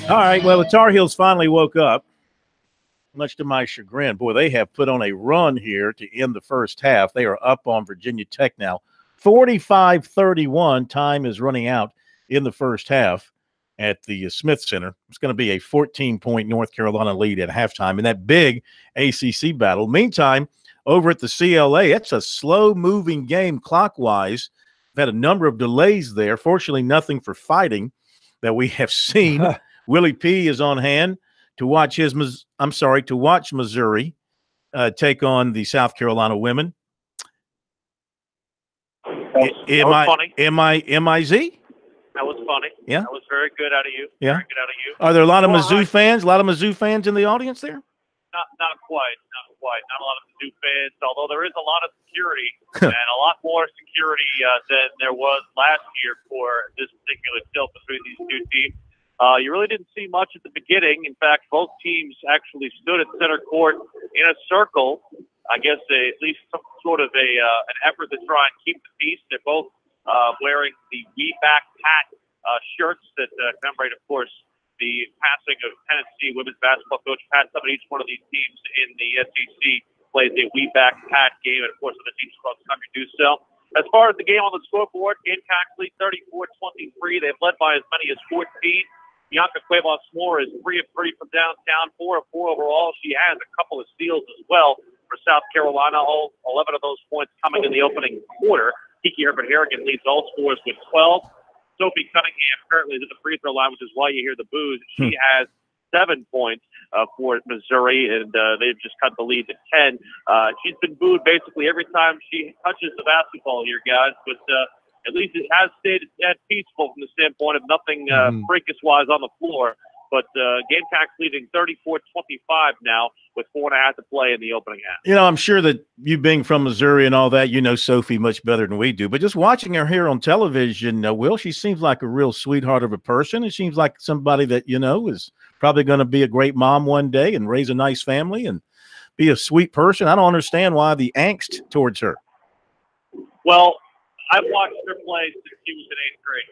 All right, well, the Tar Heels finally woke up, much to my chagrin. Boy, they have put on a run here to end the first half. They are up on Virginia Tech now. 45-31, time is running out in the first half at the Smith Center. It's going to be a 14-point North Carolina lead at halftime in that big ACC battle. Meantime, over at the CLA, it's a slow-moving game clockwise. We've had a number of delays there. Fortunately, nothing for fighting that we have seen. Willie P is on hand to watch Missouri take on the South Carolina women. That was funny. M-I-Z? That was funny. Yeah. That was very good out of you. Yeah. Very good out of you. Are there a lot of Mizzou fans? A lot of Mizzou fans in the audience there? Not quite. Not a lot of Mizzou fans, although there is a lot of security and a lot more security than there was last year for this particular tilt between these two teams. You really didn't see much at the beginning. In fact, both teams actually stood at center court in a circle. I guess at least some sort of an effort to try and keep the peace. They're both wearing the We Back Pat shirts that commemorate, of course, the passing of Tennessee women's basketball coach Pat Summitt. Each one of these teams in the SEC plays a We Back Pat game, and of course, other teams across the country do so. As far as the game on the scoreboard, Gamecocks lead 34-23. They've led by as many as 14. Bianca Cuevas-Moore is 3 of 3 from downtown, 4 of 4 overall. She has a couple of steals as well for South Carolina. All 11 of those points coming in the opening quarter. Kiki Herbert-Harrigan leads all scores with 12. Sophie Cunningham currently is at the free throw line, which is why you hear the boos. She has 7 points for Missouri, and they've just cut the lead to 10. She's been booed basically every time she touches the basketball here, guys, but at least it has stayed at peaceful from the standpoint of nothing freakish-wise on the floor. But Gamecocks leading 34-25 now with 4.5 to play in the opening half. You know, I'm sure that you being from Missouri and all that, you know Sophie much better than we do. But just watching her here on television, Will, she seems like a real sweetheart of a person. It seems like somebody that, you know, is probably going to be a great mom one day and raise a nice family and be a sweet person. I don't understand why the angst towards her. Well, I've watched her play since she was in 8th grade.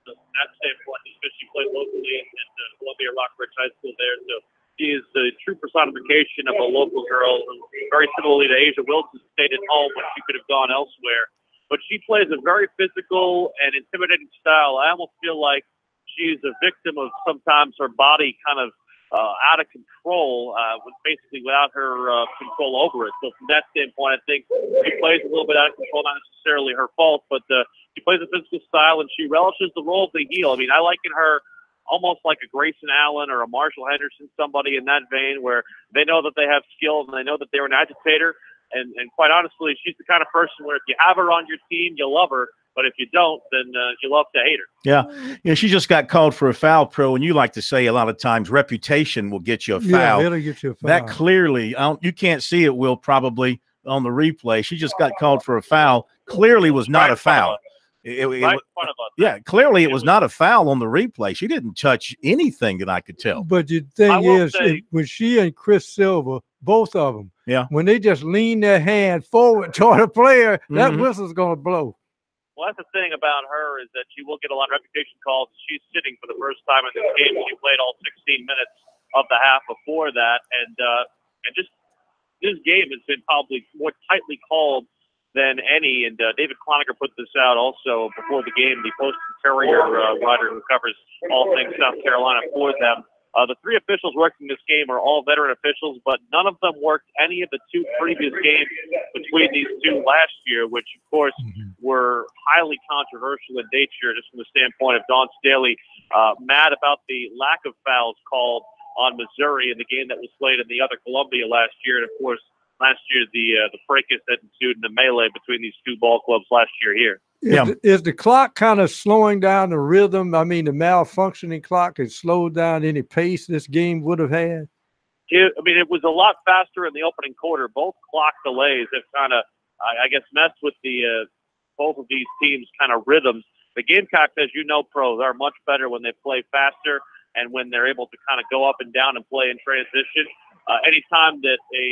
So from that standpoint, just because she played locally at Columbia Rockbridge High School there. So she is the true personification of a local girl who, very similarly to Asia Wilson, stayed at home when she could have gone elsewhere. But she plays a very physical and intimidating style. I almost feel like she's a victim of sometimes her body kind of out of control, basically without her control over it. So from that standpoint, I think she plays a little bit out of control, not necessarily her fault, but she plays a physical style and she relishes the role of the heel. I mean, I liken her almost like a Grayson Allen or a Marshall Henderson, somebody in that vein where they know that they have skill and they know that they're an agitator. And quite honestly, she's the kind of person where if you have her on your team, you love her. But if you don't, then you love to hate her. Yeah, she just got called for a foul, Pro, and you like to say a lot of times reputation will get you a foul. Yeah, it'll get you a foul. That clearly, you can't see it, Will, probably on the replay. She just got called for a foul. Clearly was not a foul. Clearly it was not a foul on the replay. She didn't touch anything that I could tell. But the thing is, when she and Chris Silver, both of them, when they just lean their hand forward toward a player, that whistle's going to blow. Well, that's the thing about her is that she will get a lot of reputation calls. She's sitting for the first time in this game. She played all 16 minutes of the half before that, and just this game has been probably more tightly called than any. And David Cloninger put this out also before the game. The Post-Interior writer who covers all things South Carolina for them. The 3 officials working this game are all veteran officials, but none of them worked any of the 2 previous games between these 2 last year, which, of course, were highly controversial in nature, just from the standpoint of Dawn Staley mad about the lack of fouls called on Missouri in the game that was played in the other Columbia last year. And, of course, last year the fracas that ensued in the melee between these 2 ball clubs last year here. Is the clock kind of slowing down the rhythm? I mean, the malfunctioning clock has slowed down any pace this game would have had? It was a lot faster in the opening quarter. Both clock delays have kind of, I guess, messed with the both of these teams' kind of rhythms. The Gamecocks, as you know, pros, are much better when they play faster. and when they're able to kind of go up and down and play in transition. Anytime that a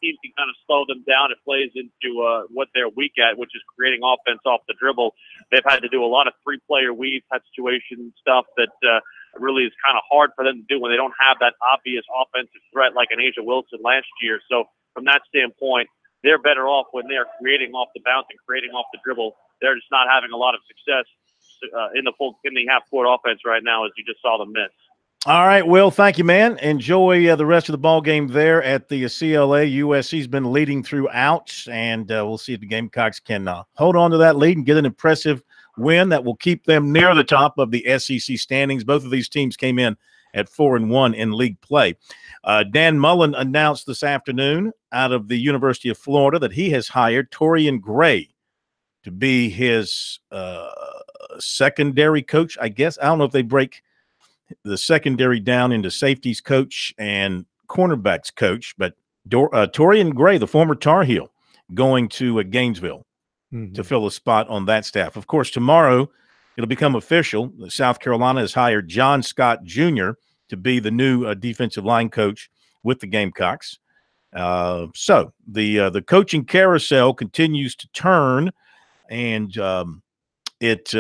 team can kind of slow them down, it plays into what they're weak at, which is creating offense off the dribble. They've had to do a lot of three-player weave type situation stuff that really is kind of hard for them to do when they don't have that obvious offensive threat like an Asia Wilson last year. So from that standpoint, they're better off when they're creating off the bounce and creating off the dribble. They're just not having a lot of success in the half-court offense right now, as you just saw them miss. All right, Will, thank you, man. Enjoy the rest of the ball game there at the CLA. USC's been leading throughout, and we'll see if the Gamecocks can hold on to that lead and get an impressive win that will keep them near the top of the SEC standings. Both of these teams came in at 4-1 in league play. Dan Mullen announced this afternoon out of the University of Florida that he has hired Torian Gray to be his secondary coach, I guess. I don't know if they break the secondary down into safeties coach and cornerbacks coach, but Torian Gray, the former Tar Heel, going to Gainesville to fill a spot on that staff. Of course, tomorrow it'll become official. South Carolina has hired John Scott Jr. to be the new defensive line coach with the Gamecocks. So the coaching carousel continues to turn, and it's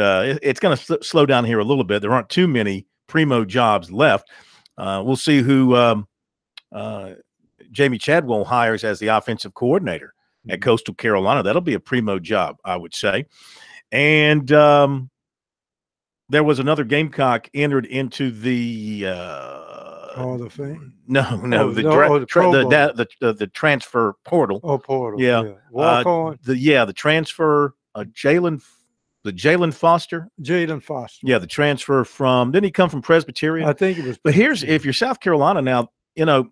going to slow down here a little bit. There aren't too many primo jobs left. We'll see who Jamie Chadwell hires as the offensive coordinator at Coastal Carolina. That'll be a primo job, I would say. And there was another Gamecock entered into the Hall of Fame. The transfer portal. Oh, portal. Yeah. Walk on. The transfer. Jalen Foster. Jalen Foster. Yeah, the transfer from. Didn't he come from Presbyterian? I think it was. But if you're South Carolina now, this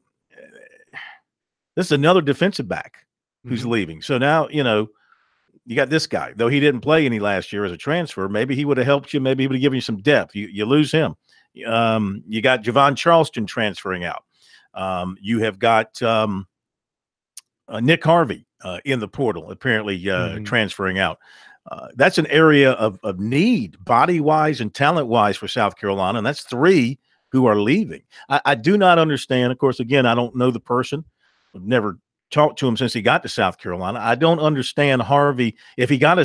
is another defensive back who's leaving. So now you got this guy, though he didn't play any last year as a transfer. Maybe he would have helped you. Maybe he would have given you some depth. You lose him. You got Javon Charleston transferring out. You have got Nick Harvey in the portal, apparently transferring out. That's an area of need, body-wise and talent-wise, for South Carolina, and that's 3 who are leaving. I do not understand. Of course, again, I don't know the person. I've never talked to him since he got to South Carolina. I don't understand Harvey. If he got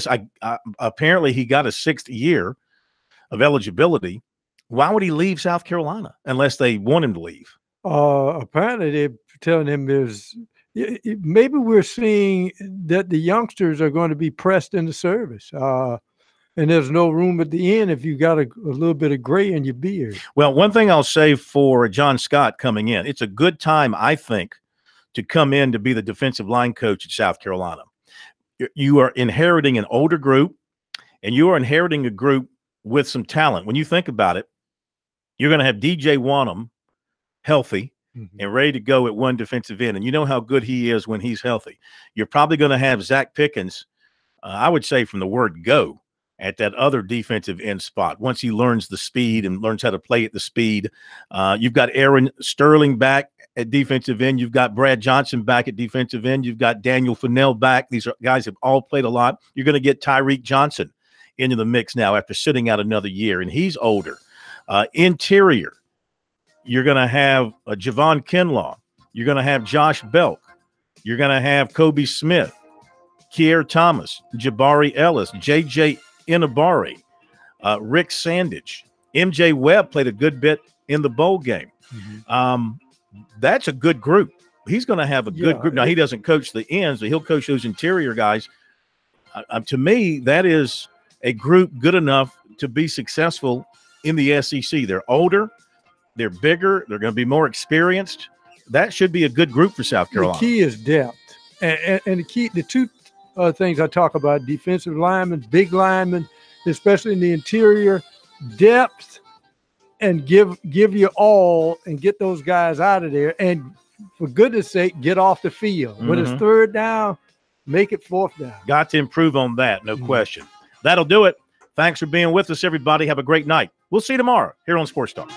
apparently he got a 6th year of eligibility. Why would he leave South Carolina unless they want him to leave? Apparently they're telling him maybe we're seeing that the youngsters are going to be pressed into service. And there's no room at the end if you got a little bit of gray in your beard. Well, one thing I'll say for John Scott coming in, it's a good time, I think, to come in to be the defensive line coach at South Carolina. You are inheriting an older group, and you are inheriting a group with some talent. When you think about it, you're going to have DJ Wanham healthy and ready to go at one defensive end. And you know how good he is when he's healthy. You're probably going to have Zach Pickens, I would say from the word go, at that other defensive end spot once he learns the speed and learns how to play at the speed. You've got Aaron Sterling back at defensive end. You've got Brad Johnson back at defensive end. You've got Daniel Fennell back. These are guys have all played a lot. You're going to get Tyreek Johnson into the mix now after sitting out another year, and he's older. Interior, you're going to have Javon Kinlaw. You're going to have Josh Belk. You're going to have Kobe Smith, Kier Thomas, Jabari Ellis, J.J. Inabari, Rick Sandage. MJ Webb played a good bit in the bowl game. That's a good group. He's going to have a good group. Now, he doesn't coach the ends, but he'll coach those interior guys. To me, that is a group good enough to be successful in the SEC. They're older, they're bigger, they're going to be more experienced. That should be a good group for South Carolina. The key is depth, and the two things I talk about: defensive linemen, big linemen, especially in the interior, depth, and give you all and get those guys out of there. And for goodness sake, get off the field. When it's 3rd down, make it 4th down. Got to improve on that, no question. That'll do it. Thanks for being with us, everybody. Have a great night. We'll see you tomorrow here on Sports Talk.